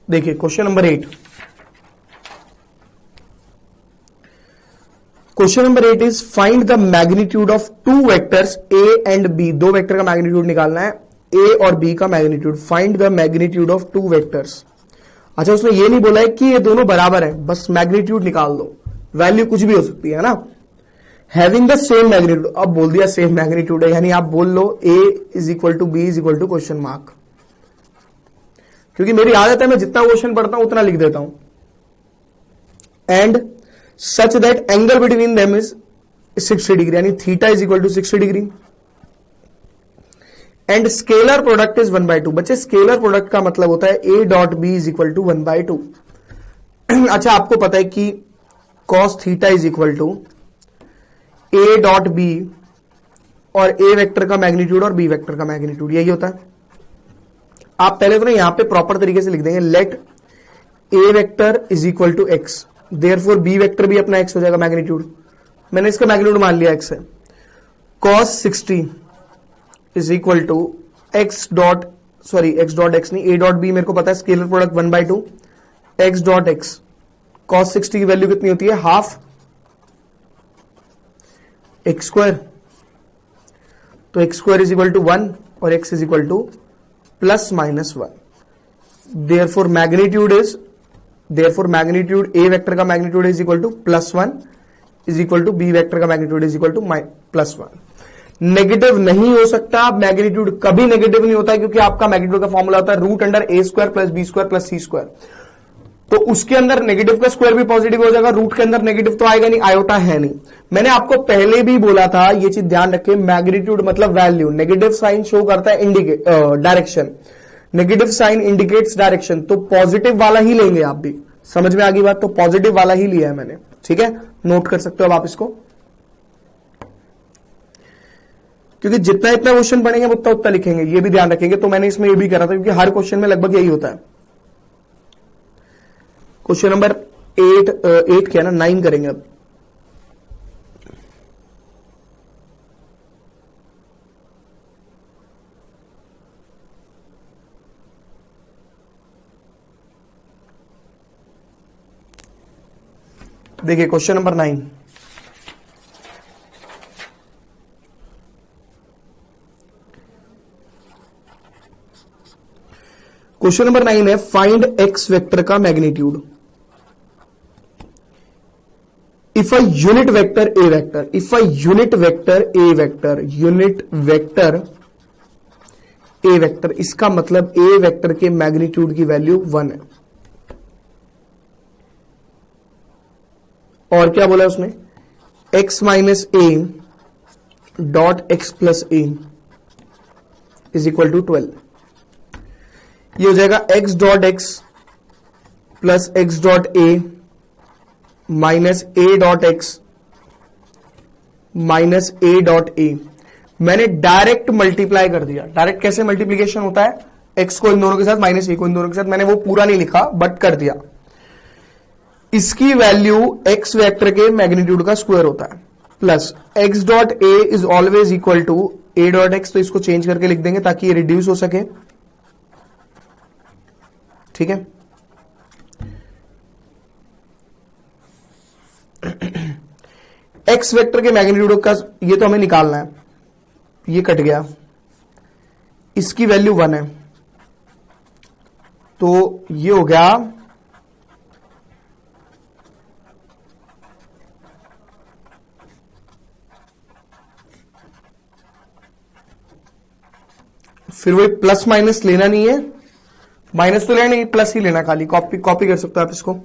देखिए question number 8, question number 8 is find the magnitude of two vectors a and b। दो वेक्टर का मैग्नीट्यूड निकालना है, a और b का magnitude. Find the magnitude of two vectors. अच्छा, उसने ये नहीं बोला है कि ये दोनों बराबर है, बस मैग्नीट्यूड निकाल दो, वैल्यू कुछ भी हो सकती है ना। हैविंग द सेम मैग्नीट्यूड, अब बोल दिया सेम मैग्नीट्यूड है, यानी आप बोल लो a is equal to b is equal to question mark, क्योंकि मेरी आदत है मैं जितना क्वेश्चन पढ़ता हूं उतना लिख देता हूं। And such that angle between them is 60 degree, यानी theta is equal to 60 degree. And scalar product is 1/2। बच्चे स्केलर प्रोडक्ट का मतलब होता है a dot B is equal to 1/2। अच्छा, आपको पता है कि cos theta is equal to a dot B और a वेक्टर का मैग्नीट्यूड और b वेक्टर का मैग्नीट्यूड, यही होता है। आप पहले तो ना यहां पे प्रॉपर तरीके से लिख देंगे, let a vector is equal to x, therefore b vector भी अपना x हो जाएगा मैग्नीट्यूड। मैंने इसका मैग्नीट्यूड मान लिया x है। cos 60 is equal to x dot x नहीं, a डॉट b मेरे को पता है scalar product 1/2, x dot x। cos 60 की वैल्यू कितनी होती है, हाफ x स्क्वायर, तो x square is equal to 1 और x is equal to plus minus 1। Therefore magnitude a vector का magnitude is equal to +1 is equal to b vector का magnitude is equal to +1। Negative नहीं हो सकता, magnitude कभी negative नहीं होता, क्योंकि आपका मैग्नीट्यूड का फॉर्मूला होता है root under a square plus b square plus c square. तो उसके अंदर नेगेटिव का स्क्वायर भी पॉजिटिव हो जाएगा, रूट के अंदर नेगेटिव तो आएगा नहीं, आयोटा है नहीं। मैंने आपको पहले भी बोला था, ये चीज ध्यान रखें, मैग्नीट्यूड मतलब वैल्यू, नेगेटिव साइन शो करता है direction, negative sign indicates direction, तो पॉजिटिव वाला ही लेंगे आप भी। समझ में आ गई बात, तो पॉजिटिव वाला ही लिया है मैंने। ठीक है, नोट कर सकते हो अब आप इसको। क्योंकि जितना इतना क्वेश्चन पढ़ेंगे उतना उतना लिखेंगे, ये भी ध्यान रखेंगे। तो मैंने इसमें ये भी करा था क्योंकि हर क्वेश्चन में लगभग यही होता है। क्वेश्चन नंबर 8 क्या ना 9 करेंगे अब। देखिए क्वेश्चन नंबर 9, क्वेश्चन नंबर 9 है फाइंड एक्स वेक्टर का magnitude if a unit vector A vector, if a unit vector A vector, unit vector A vector, इसका मतलब ए वेक्टर के मैग्नीट्यूड की वैल्यू 1 है। और क्या बोला उसने, x minus A dot X plus A is equal to 12। ये हो जाएगा x dot X plus X dot A minus A dot X minus A dot A. मैंने डायरेक्ट मल्टीप्लाई कर दिया। डायरेक्ट कैसे मल्टीप्लीकेशन होता है, x को इन दोनों के साथ माइनस ए को इन दोनों के साथ, मैंने वो पूरा नहीं लिखा बट कर दिया। इसकी वैल्यू x वेक्टर के मैग्नीट्यूड का स्क्वायर होता है, plus x dot A is always equal to A dot X. तो इसको चेंज करके लिख देंगे ताकि ये रिड्यूस हो सके, ठीक है। x वेक्टर के मैग्नीट्यूड का ये तो हमें निकालना है, ये कट गया, इसकी वैल्यू 1 है, तो ये हो गया फिर वही प्लस माइनस लेना नहीं है, माइनस तो लेना नहीं, प्लस ही लेना, खाली कॉपी कर सकते हो आप इसको।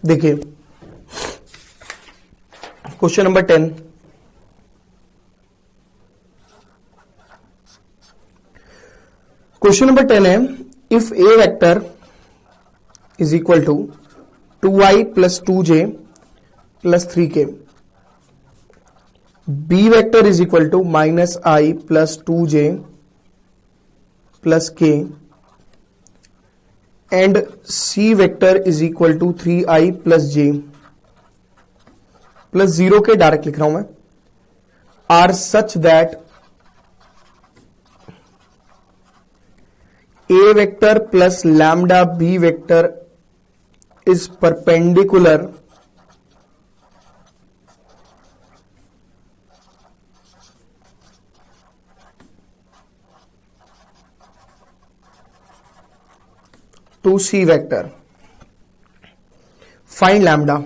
देखिए क्वेश्चन नंबर 10, क्वेश्चन नंबर 10 है if A vector is equal to 2i plus 2j plus 3k, B vector is equal to minus I plus 2j plus k and C vector is equal to 3i plus j plus 0 के direct लिख रहा हूं मैं, are such that a vector plus lambda b vector is perpendicular to C vector. Find lambda.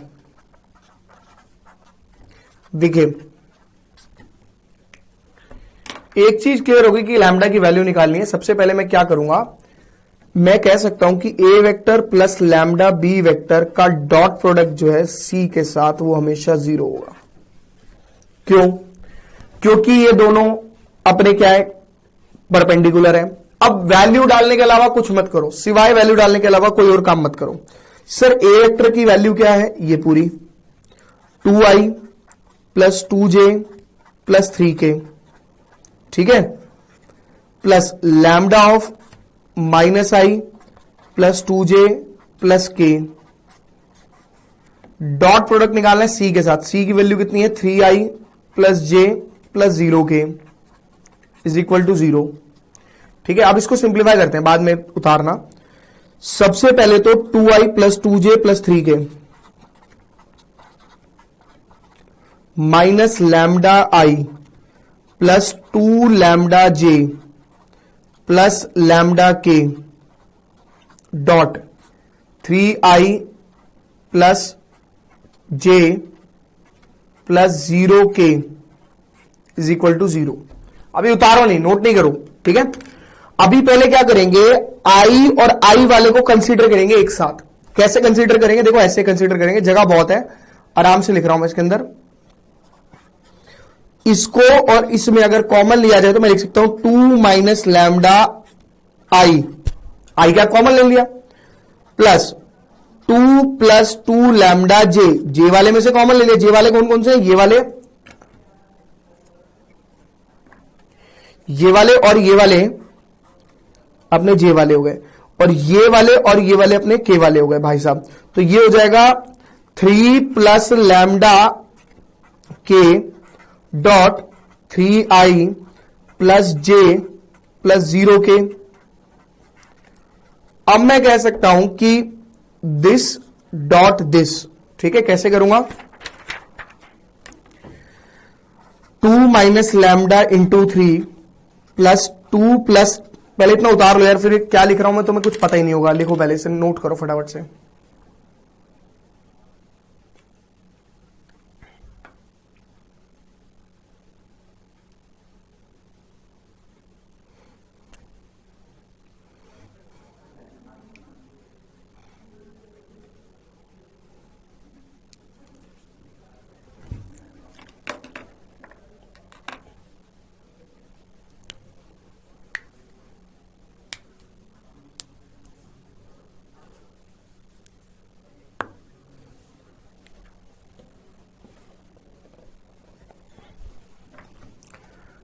देखिए एक चीज clear होगी कि लैम्डा की वैल्यू निकालनी है। सबसे पहले मैं क्या करूंगा, मैं कह सकता हूं कि A vector plus lambda B vector का डॉट प्रोडक्ट जो है सी के साथ वो हमेशा 0 होगा। क्यों? क्योंकि ये दोनों अपने क्या है, परपेंडिकुलर है। अब वैल्यू डालने के अलावा कुछ मत करो, सिवाय वैल्यू डालने के अलावा कोई और काम मत करो। सर ए वेक्टर की वैल्यू क्या है, ये पूरी 2i plus 2j plus 3k, ठीक है, plus lambda of minus I plus 2j plus k। Dot product निकालना है सी के साथ। सी की वैल्यू कितनी है, 3i plus j plus 0k is equal to 0। ठीक है, अब इसको सिंप्लीफाई करते हैं, बाद में उतारना। सबसे पहले तो 2i plus 2j plus 3k, minus lambda I plus 2 lambda J plus lambda K dot 3i plus J plus 0k is equal to 0। अभी उतारो नहीं, नोट नहीं करो, ठीक है। अभी पहले क्या करेंगे, आई और आई वाले को कंसीडर करेंगे एक साथ। कैसे कंसीडर करेंगे, देखो ऐसे कंसीडर करेंगे, जगह बहुत है, आराम से लिख रहा हूं मैं इसके अंदर। इसको और इसमें अगर कॉमन लिया जाए तो मैं लिख सकता हूं 2 माइनस लैम्डा आई, आई क्या कॉमन ले लिया, प्लस 2 प्लस 2 लैम्डा जे, जे वाले में से कॉमन ले लिया। जे वाले कौन कौन से हैं, ये वाले और ये वाले अपने जे वाले हो गए, और ये वाले अपने के वाले हो गए भाई साहब। तो ये हो जाएगा 3 plus lambda K dot 3i plus J plus 0k। अब मैं कह सकता हूं कि दिस डॉट दिस, ठीक है। कैसे करूंगा, 2 minus lambda into 3 plus 2 plus, पहले इतना उतार लो यार, फिर क्या लिख रहा हूं मैं तुम्हें कुछ पता ही नहीं होगा। लिखो पहले से, नोट करो फटाफट से।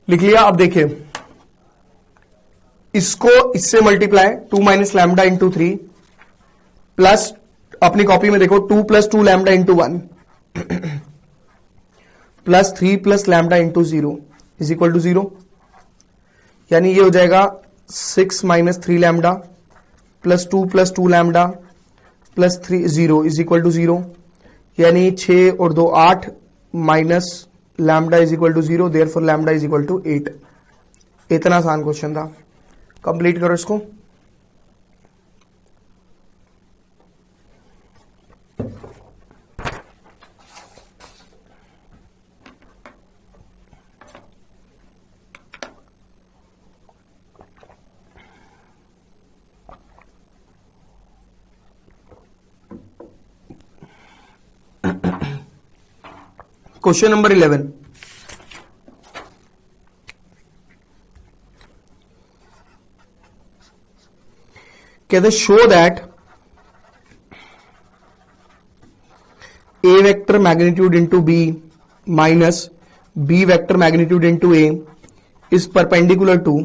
लिख लिया। अब देखिए, इसको इससे multiply 2 minus lambda into 3 plus, अपनी कॉपी में देखो 2 plus 2 lambda into 1 plus 3 plus lambda into 0 is equal to 0। यानी ये हो जाएगा 6 minus 3 lambda plus 2 lambda plus 3 0 is equal to 0। यानी 6 और 2 8 minus lambda is equal to 0, therefore lambda is equal to 8। इतना आसान क्वेश्चन था। कंप्लीट करो इसको। क्वेश्चन नंबर 11, कहते show that A vector magnitude into B minus B vector magnitude into A is perpendicular to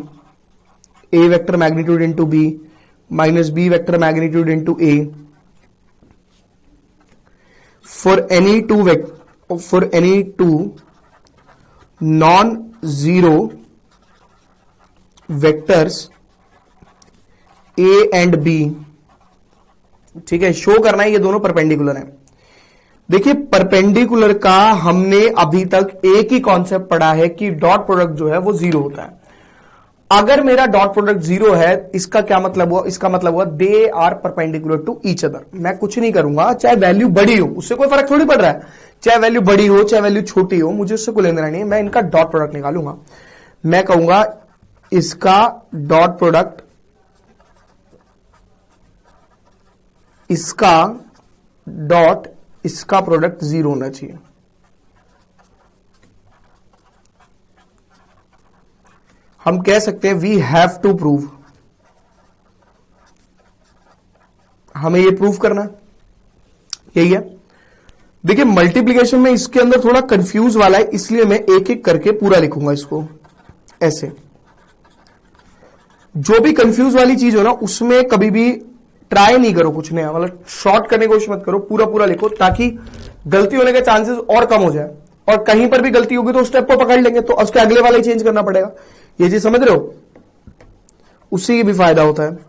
A vector magnitude into B minus B vector magnitude into A for any two non zero vectors A and B. ठीक है, show करना है ये दोनों perpendicular हैं। देखिए, perpendicular का हमने अभी तक एक ही कॉन्सेप्ट पढ़ा है कि डॉट प्रोडक्ट जो है वो जीरो होता है। अगर मेरा डॉट प्रोडक्ट जीरो है, इसका क्या मतलब हुआ, इसका मतलब हुआ they are perpendicular to each other. मैं कुछ नहीं करूंगा, चाहे वैल्यू बड़ी हो, उससे कोई फर्क थोड़ी पड़ रहा है, चाहे वैल्यू बड़ी हो चाहे वैल्यू छोटी हो, मुझे उससे कोई लेना देना नहीं है। मैं इनका डॉट प्रोडक्ट निकालूंगा। मैं कहूंगा इसका डॉट प्रोडक्ट, इसका डॉट, इसका प्रोडक्ट जीरो होना चाहिए। हम कह सकते हैं वी हैव टू प्रूव, हमें ये प्रूव करना है, यही है। देखिए, मल्टीप्लिकेशन में इसके अंदर थोड़ा कंफ्यूज वाला है, इसलिए मैं एक एक करके पूरा लिखूंगा इसको ऐसे। जो भी कंफ्यूज वाली चीज हो ना, उसमें कभी भी ट्राई नहीं करो कुछ नया, मतलब शॉर्ट करने की कोशिश मत करो, पूरा पूरा लिखो ताकि गलती होने के चांसेस और कम हो जाए। और कहीं पर भी गलती होगी तो उस स्टेप को पकड़ लेंगे, तो उसके अगले वाला ही चेंज करना पड़ेगा। ये चीज समझ रहे हो, उससे भी फायदा होता है।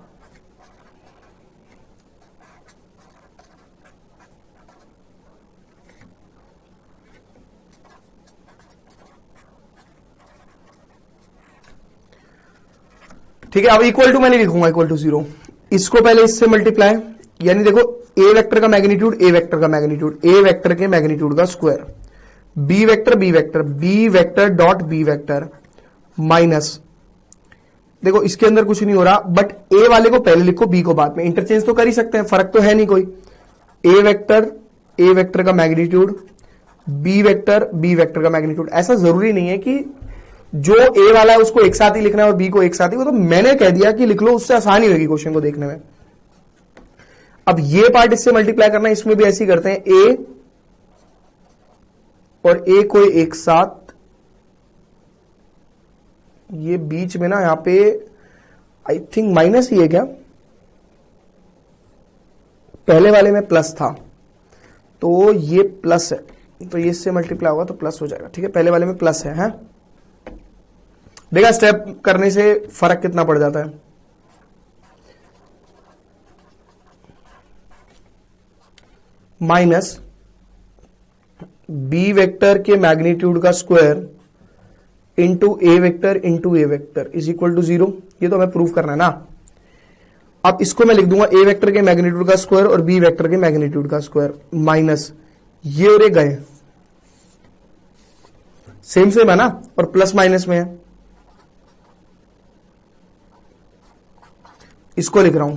ठीक है, अब इक्वल टू मैं नहीं लिखूंगा इक्वल टू 0, इसको पहले इससे मल्टीप्लाई, यानी देखो ए वेक्टर का मैग्नीट्यूड, ए वेक्टर का मैग्नीट्यूड, ए वेक्टर के मैग्नीट्यूड का square, B vector B vector, B vector dot B vector minus, देखो इसके अंदर कुछ नहीं हो रहा, बट ए वाले को पहले लिखो, बी को बाद में, इंटरचेंज तो कर ही सकते हैं, फर्क तो है नहीं कोई। ए वेक्टर का मैग्नीट्यूड, बी वेक्टर का मैग्नीट्यूड। ऐसा जरूरी नहीं है कि जो ए वाला है उसको एक साथ ही लिखना है और बी को एक साथ ही, वो तो मैंने कह दिया कि लिख लो, उससे आसानी होगी क्वेश्चन को देखने में। अब ये पार्ट इससे मल्टीप्लाई करना है, इसमें भी ऐसे ही करते हैं, ए और ए को एक साथ, ये बीच में ना यहां पे आई थिंक माइनस ही है क्या, पहले वाले में प्लस था तो ये प्लस है, तो ये इससे मल्टीप्लाई होगा तो प्लस हो जाएगा। ठीक है, पहले वाले में प्लस है। देखा स्टेप करने से फर्क कितना पड़ जाता है। माइनस बी वेक्टर के मैग्नीट्यूड का square into A vector is equal to 0। ये तो हमें प्रूफ करना है ना। अब इसको मैं लिख दूंगा ए वेक्टर के मैग्नीट्यूड का स्क्वायर और बी वेक्टर के मैग्नीट्यूड का स्क्वायर माइनस ये और ये गए, सेम है ना, और प्लस माइनस में है, इसको लिख रहा हूं,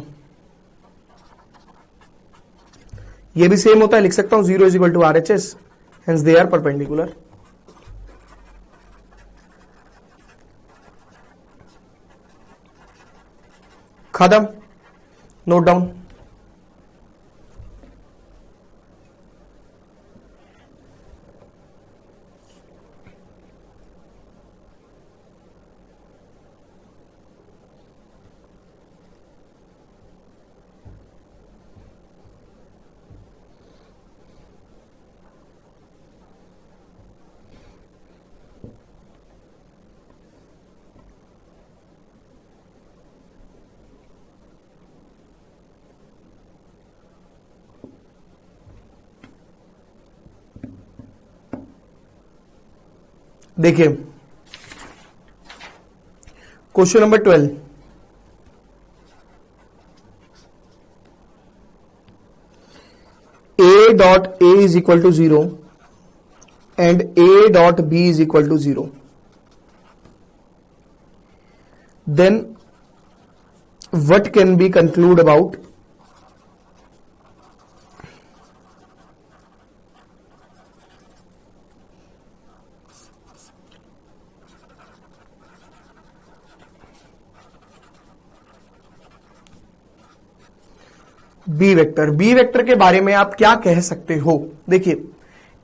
ये भी सेम होता है, लिख सकता हूं 0 is equal to RHS, hence they are perpendicular. खत्म, नोट डाउन। देखिए question number 12, a dot a is equal to 0 and a dot b is equal to 0, then what can be conclude about B vector. B vector के बारे में आप क्या कह सकते हो। देखिए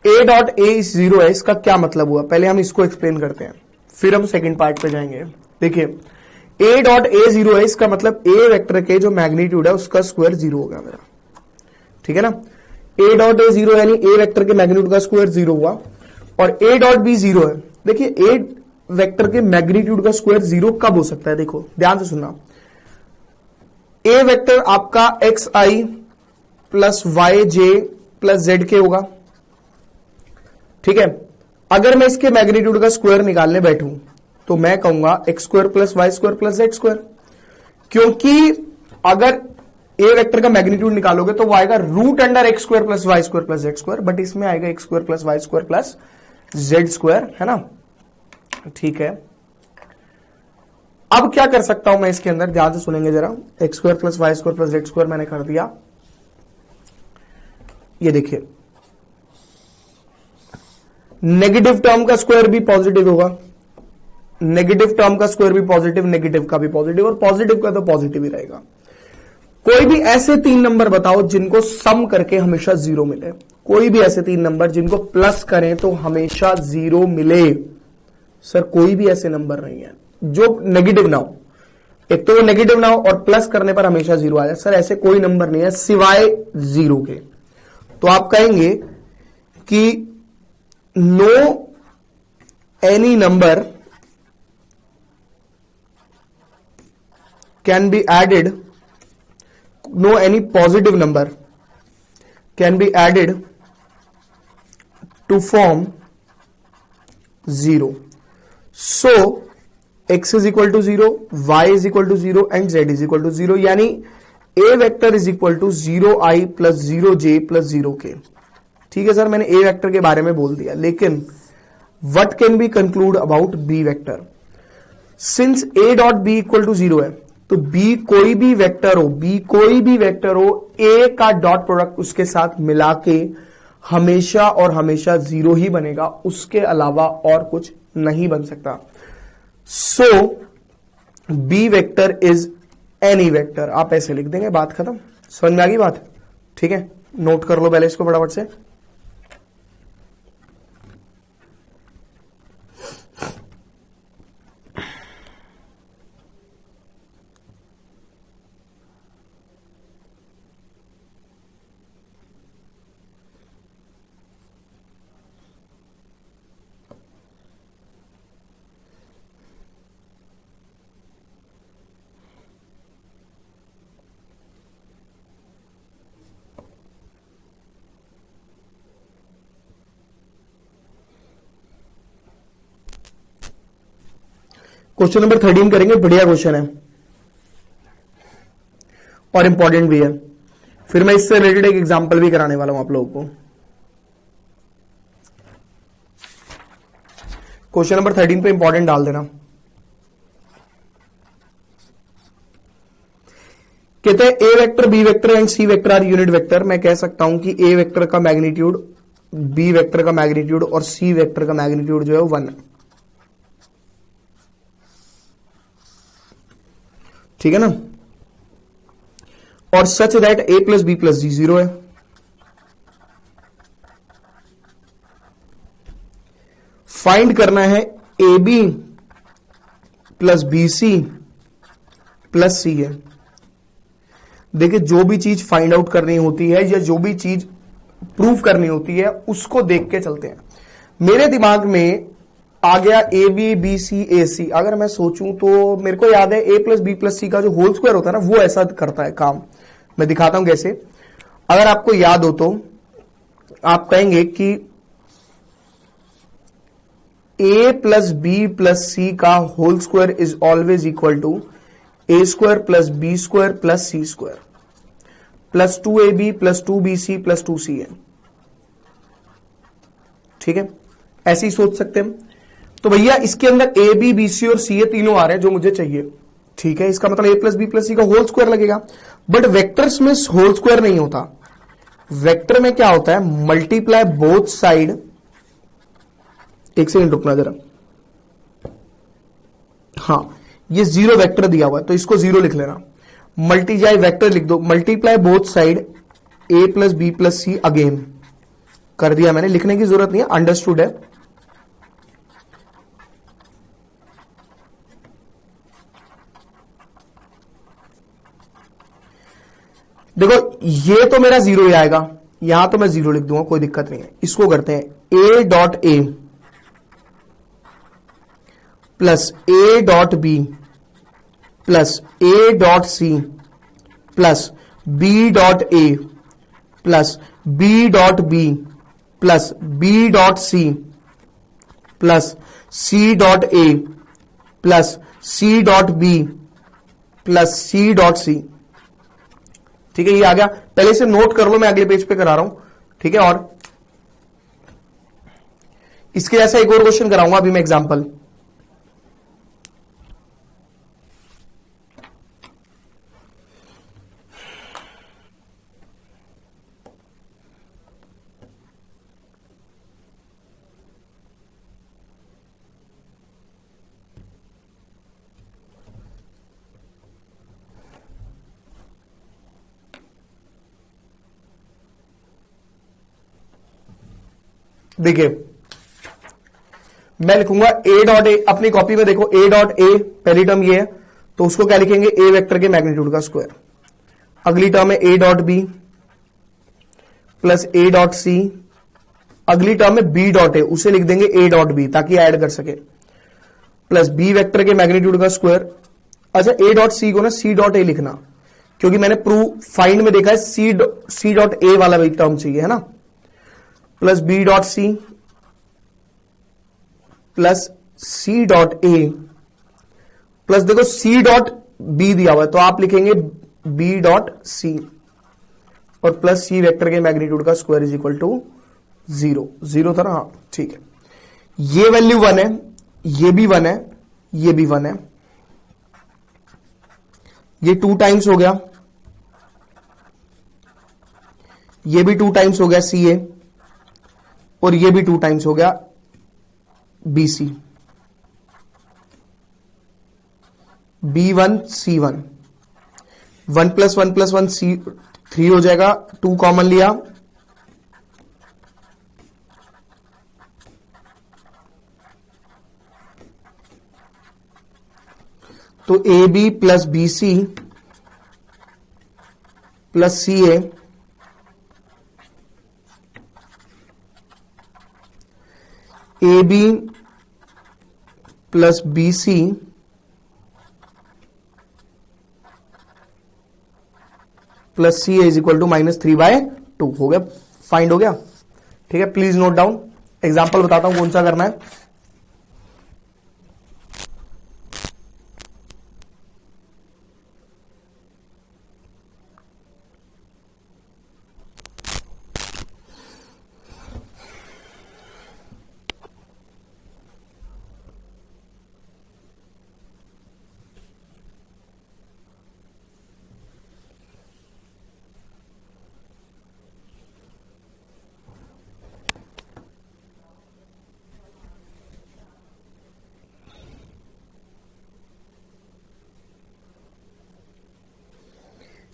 ए डॉट ए इस 0 है, इसका क्या मतलब हुआ, पहले हम इसको एक्सप्लेन करते हैं, फिर हम सेकंड पार्ट पे जाएंगे। देखिए ए डॉट ए 0 है, इसका मतलब ए वेक्टर के जो मैग्नीट्यूड है उसका स्क्वायर 0 होगा मेरा। ठीक है ना, ए डॉट ए 0 यानी ए वेक्टर के मैग्नीट्यूड का स्क्वायर 0 हुआ, और ए डॉट बी 0 है। देखिए ए वेक्टर के मैग्नीट्यूड का स्क्वायर 0 कब हो सकता है, देखो ध्यान से सुनना। ए वेक्टर आपका एक्स आई प्लस वाई जे प्लस जेड के होगा। ठीक है, अगर मैं इसके मैग्नीट्यूड का स्क्वायर निकालने बैठूं तो मैं कहूंगा X square plus Y square plus Z square, क्योंकि अगर ए वेक्टर का मैग्नीट्यूड निकालोगे तो वो आएगा root under x square plus Y square plus Z square, but इसमें आएगा x square plus Y square plus Z square, है ना। ठीक है, अब क्या कर सकता हूं मैं इसके अंदर, ध्यान से सुनेंगे जरा। X square plus Y square plus Z square मैंने कर दिया। ये देखिए नेगेटिव टर्म का स्क्वायर भी पॉजिटिव होगा, नेगेटिव टर्म का स्क्वायर भी पॉजिटिव, नेगेटिव का भी पॉजिटिव, और पॉजिटिव का तो पॉजिटिव ही रहेगा। कोई भी ऐसे 3 नंबर बताओ जिनको सम करके हमेशा 0 मिले। कोई भी ऐसे 3 नंबर जिनको प्लस करें तो हमेशा 0 मिले। सर कोई भी ऐसे नंबर नहीं है जो नेगेटिव ना हो, एक तो वो नेगेटिव ना हो और प्लस करने पर हमेशा 0 आ जाए। सर ऐसे कोई नंबर नहीं है सिवाय 0 के। तो आप कहेंगे कि no any number can be added, no any positive number can be added to form 0. So x is equal to 0, y is equal to 0 and z is equal to 0, यानी a vector is equal to 0i plus 0j plus 0k। ठीक है sir, मैंने a vector के बारे में बोल दिया, लेकिन what can be conclude about b vector? Since a dot b equal to 0 है, तो b कोई भी वेक्टर हो, b कोई भी वेक्टर हो, a का डॉट प्रोडक्ट उसके साथ मिला के हमेशा और हमेशा 0 ही बनेगा, उसके अलावा और कुछ नहीं बन सकता। सो b vector is any vector, आप ऐसे लिख देंगे, बात खत्म। समझ में आ गई बात? ठीक है, नोट कर लो पहले इसको फटाफट से। क्वेश्चन नंबर 13 करेंगे, बढ़िया क्वेश्चन है और इंपॉर्टेंट भी है। फिर मैं इससे रिलेटेड एक एग्जांपल भी कराने वाला हूं आप लोगों को। क्वेश्चन नंबर 13 पे इंपॉर्टेंट डाल देना। कहते हैं A vector, B vector and C vector are unit vector. मैं कह सकता हूं कि ए वेक्टर का मैग्नीट्यूड, बी वेक्टर का मैग्नीट्यूड और सी वेक्टर का मैग्नीट्यूड जो है 1 है। ठीक है ना? और such that a plus B plus G 0 है। फाइंड करना है A B plus B C plus C है। देखिए, जो भी चीज फाइंड आउट करनी होती है या जो भी चीज प्रूफ करनी होती है, उसको देख के चलते हैं। मेरे दिमाग में आ गया ए बी बी सी ए सी। अगर मैं सोचूं तो मेरे को याद है ए प्लस बी प्लस सी का जो होल स्क्वायर होता है ना, वो ऐसा करता है काम। मैं दिखाता हूं कैसे। अगर आपको याद हो तो आप कहेंगे कि ए प्लस बी प्लस सी का whole square is always equal to a square plus b square plus c square plus 2ab plus 2bc plus 2ca। ठीक है, ऐसे ही सोच सकते हैं। तो भैया इसके अंदर ए बी बी सी और सी ए तीनों आ रहे हैं जो मुझे चाहिए। ठीक है, इसका मतलब ए प्लस बी प्लस सी का होल स्क्वायर लगेगा। बट वेक्टर्स में होल स्क्वायर नहीं होता। वेक्टर में क्या होता है? Multiply both side. एक सेकंड रुकना जरा। हाँ, ये 0 वेक्टर दिया हुआ है तो इसको 0 लिख लेना। मल्टीप्लाई वेक्टर लिख दो, मल्टीप्लाई बोथ साइड ए plus B plus see again. कर दिया मैंने, लिखने की जरूरत नहीं है, अंडरस्टूड है। देखो, ये तो मेरा 0 ही आएगा, यहां तो मैं 0 लिख दूंगा, कोई दिक्कत नहीं है। इसको करते हैं ए dot a plus a dot B plus a dot c plus B dot a plus B dot B plus B dot c plus c dot a plus c dot B plus c dot c. ठीक है, ये आ गया। पहले से note कर लो, मैं अगले page पे करा रहा हूं। ठीक है, और इसके जैसा एक और क्वेश्चन कराऊंगा अभी मैं एग्जांपल। देखिए, मैं लिखूंगा ए डॉट ए, अपनी कॉपी में देखो ए डॉट ए पहली टर्म ये है, तो उसको क्या लिखेंगे? ए वेक्टर के मैग्नीट्यूड का स्क्वायर। अगली टर्म है a dot B plus a dot c. अगली टर्म है बी डॉट ए, उसे लिख देंगे ए डॉट बी ताकि ऐड कर सके, प्लस बी वेक्टर के मैग्नीट्यूड का स्क्वायर। अच्छा, ए डॉट सी को ना सी डॉट ए लिखना, क्योंकि मैंने प्रूफ फाइंड में देखा है सी डॉट ए वाला भी टर्म चाहिए, है ना। Plus B dot c plus c dot a plus देखो सी डॉट बी दिया हुआ है तो आप लिखेंगे बी डॉट सी और प्लस सी वेक्टर के मैग्नीट्यूड का स्क्वायर इज इक्वल टू 0 था ना। हाँ ठीक है, ये वैल्यू 1 है, ये भी 1 है, ये भी 1 है, ये 2 टाइम्स हो गया, ये भी 2 टाइम्स हो गया सी ए और ये भी 2 टाइम्स हो गया बी सी, B1 C1, 1 + 1 + 1 3 हो जाएगा, 2 कॉमन लिया, तो AB plus BC plus CA AB plus BC plus C is equal to -3/2 हो गया, फाइंड हो गया। ठीक है, प्लीज नोट डाउन। एग्जाम्पल बताता हूं कौन सा करना है।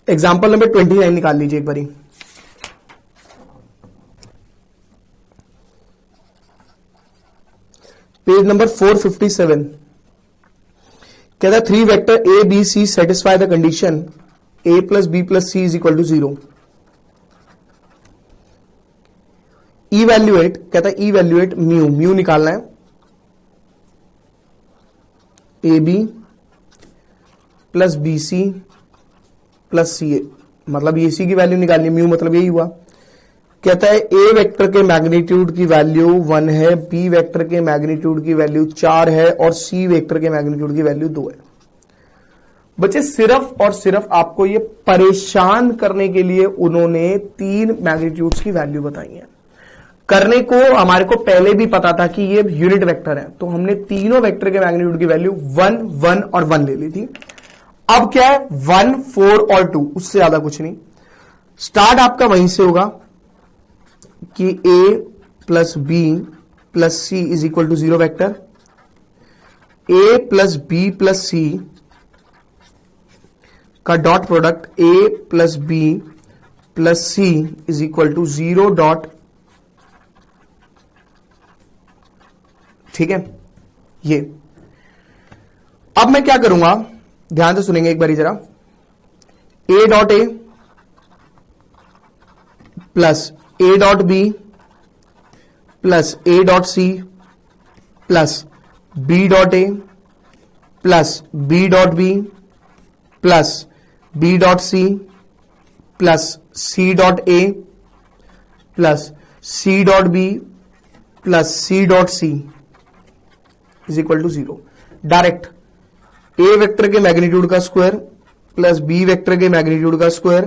एग्जाम्पल नंबर 29 निकाल लीजिए एक बारी। पेज नंबर 457 कहता है 3 vector A B C satisfy the condition a plus B plus C is equal to 0। Evaluate, कहता है इवैल्यूएट म्यू, म्यू निकालना है, A B plus B C plus C A, मतलब ये सी की वैल्यू निकालनी, म्यू मतलब यही हुआ। कहता है ए वेक्टर के मैग्नीट्यूड की वैल्यू 1 है, बी वेक्टर के मैग्नीट्यूड की वैल्यू 4 है और सी वेक्टर के मैग्नीट्यूड की वैल्यू 2 है। बच्चे सिर्फ और सिर्फ आपको ये परेशान करने के लिए उन्होंने 3 मैग्नीट्यूड्स की वैल्यू बताई है। करने को हमारे को पहले भी पता था कि ये यूनिट वेक्टर है, तो हमने तीनों वेक्टर के मैग्नीट्यूड की वैल्यू 1, 1 और 1 ले ली थी। अब क्या है 1, 4 और 2, उससे ज्यादा कुछ नहीं। स्टार्ट आपका वहीं से होगा कि a plus B plus C is equal to 0 vector, a plus B plus सी का dot product a plus B plus C is equal to 0 dot, ठीक है। ये अब मैं क्या करूंगा, ध्यान से सुनेंगे एक बारी जरा, a dot a plus a dot B plus a dot c plus b dot a plus b dot B plus b dot c plus c dot a plus c dot B plus c dot c is equal to 0। Direct a vector के magnitude का square plus b vector के magnitude का square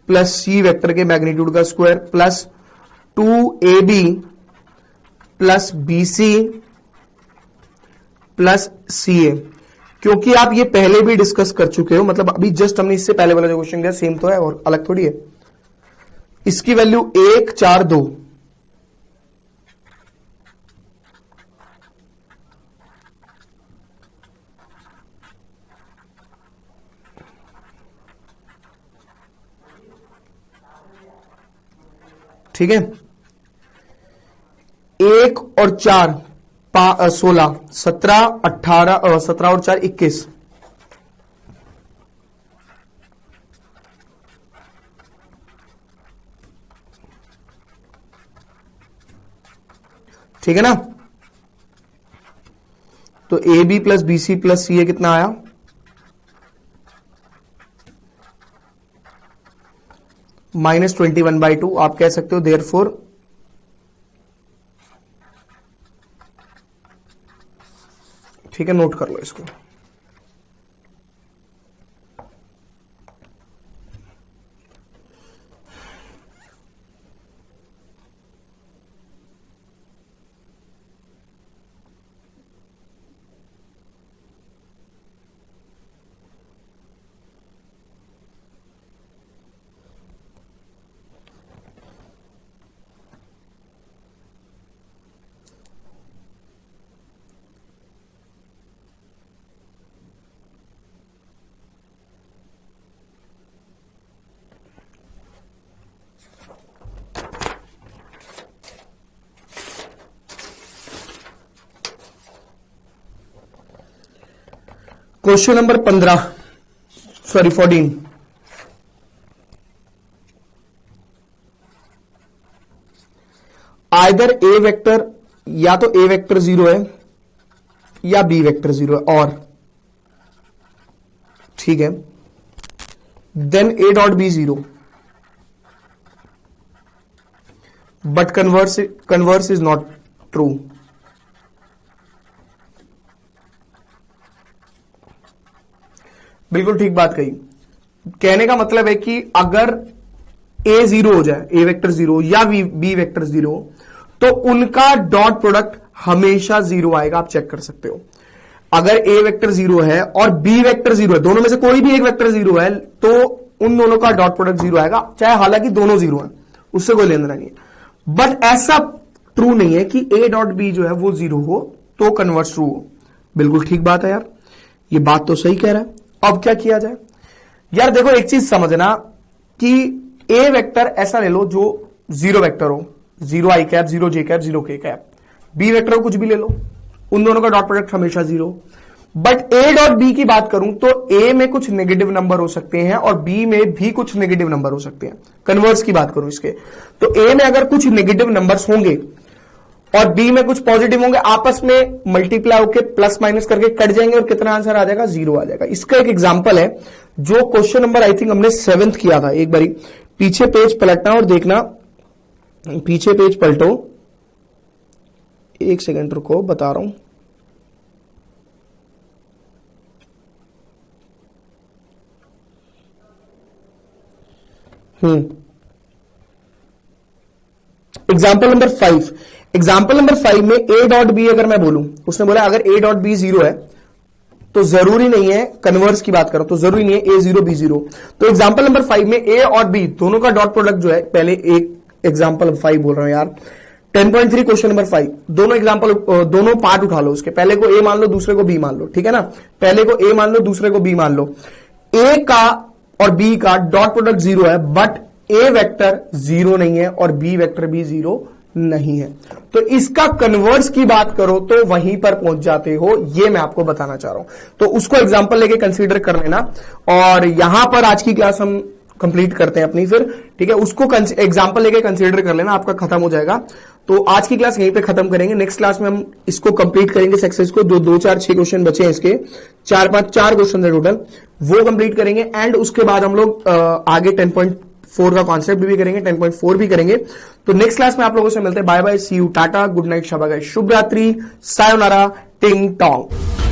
plus c vector के magnitude का square plus 2ab plus bc plus ca। क्योंकि आप ये पहले भी डिस्कस कर चुके हो, मतलब अभी जस्ट हमने इससे पहले वाला जो क्वेश्चन किया सेम तो है और अलग थोड़ी है। इसकी वैल्यू 1, 4, 2, ठीक है। 1 और 4 16, 17, 18, 17 और 4 21, ठीक है ना। तो A B plus B C plus C A कितना आया, -21/2। आप कह सकते हो देयरफॉर ठीक है, नोट कर लो इसको। Question number 14। आइदर ए वेक्टर, या तो ए वेक्टर 0 है या बी वेक्टर 0 है, और ठीक है, then a dot b 0, but converse is not true. बिल्कुल ठीक बात कही। कहने का मतलब है कि अगर ए 0 हो जाए, ए वेक्टर 0 या बी वेक्टर 0, तो उनका डॉट प्रोडक्ट हमेशा 0 आएगा। आप चेक कर सकते हो, अगर ए वेक्टर 0 है और बी वेक्टर 0 है, दोनों में से कोई भी एक वेक्टर 0 है, तो उन दोनों का डॉट प्रोडक्ट 0 आएगा, चाहे हालांकि दोनों 0 है, उससे कोई लेना नहीं है। बट ऐसा ट्रू नहीं है कि ए डॉट बी जो है वो 0 हो तो कन्वर्स ट्रू हो। बिल्कुल ठीक बात है यार, ये बात तो सही कह रहा है। अब क्या किया जाए यार? देखो एक चीज समझना कि ए वेक्टर ऐसा ले लो जो 0 वेक्टर हो, 0 i cap, 0 j cap, 0 k cap. B vector को कुछ भी ले लो, उन दोनों का डॉट प्रोडक्ट हमेशा 0। बट ए डॉट बी की बात करूं तो ए में कुछ नेगेटिव नंबर हो सकते हैं और बी में भी कुछ नेगेटिव नंबर हो सकते हैं। कन्वर्स की बात करूं इसके, तो ए में अगर कुछ नेगेटिव नंबर्स होंगे और बी में कुछ पॉजिटिव होंगे, आपस में मल्टीप्लाई होकर प्लस माइनस करके कट जाएंगे और कितना आंसर आ जाएगा? 0 आ जाएगा। इसका एक एग्जांपल है जो क्वेश्चन नंबर आई थिंक हमने 7th किया था। एक बारी पीछे पेज पलटना और देखना, पीछे पेज पलटो, एक सेकंड रुको, बता रहा हूं। Example number 5। एग्जाम्पल नंबर 5 में ए डॉट बी अगर मैं बोलूं, उसने बोला अगर ए डॉट बी 0 है तो जरूरी नहीं है, कन्वर्स की बात करो तो जरूरी नहीं है ए 0 बी 0। तो एग्जाम्पल नंबर 5 में ए और बी दोनों का डॉट प्रोडक्ट जो है, पहले एक एग्जाम्पल 5 बोल रहा हूं यार, 10.3 क्वेश्चन नंबर 5, दोनों एग्जाम्पल, दोनों पार्ट उठा लो उसके, पहले को ए मान लो, दूसरे को बी मान लो, ठीक है ना? पहले को ए मान लो, दूसरे को बी मान लो। ए का और बी का डॉट प्रोडक्ट 0 है, बट ए वेक्टर 0 नहीं है और बी वेक्टर भी 0 नहीं है। तो इसका कन्वर्स की बात करो तो वहीं पर पहुंच जाते हो, ये मैं आपको बताना चाह रहा हूं। तो उसको एग्जांपल लेके कंसीडर कर लेना, और यहां पर आज की क्लास हम कंप्लीट करते हैं अपनी फिर, ठीक है? उसको एग्जांपल लेके कंसीडर कर लेना, आपका खत्म हो जाएगा। तो आज की क्लास यहीं पे खत्म करेंगे। नेक्स्ट क्लास में हम इसको कंप्लीट करेंगे, सक्सेस को, जो 2 4 6 क्वेश्चन बचे हैं इसके, 4 क्वेश्चन है टोटल, वो कंप्लीट करेंगे। एंड उसके बाद हम लोग आगे 10.4 का कॉन्सेप्ट भी करेंगे, 10.4 भी करेंगे। तो नेक्स्ट क्लास में आप लोगों से मिलते हैं। बाय बाय, सी यू, टाटा, गुड नाइट, शाबाश, शुभ रात्रि, सायोनारा, टिंग टोंग।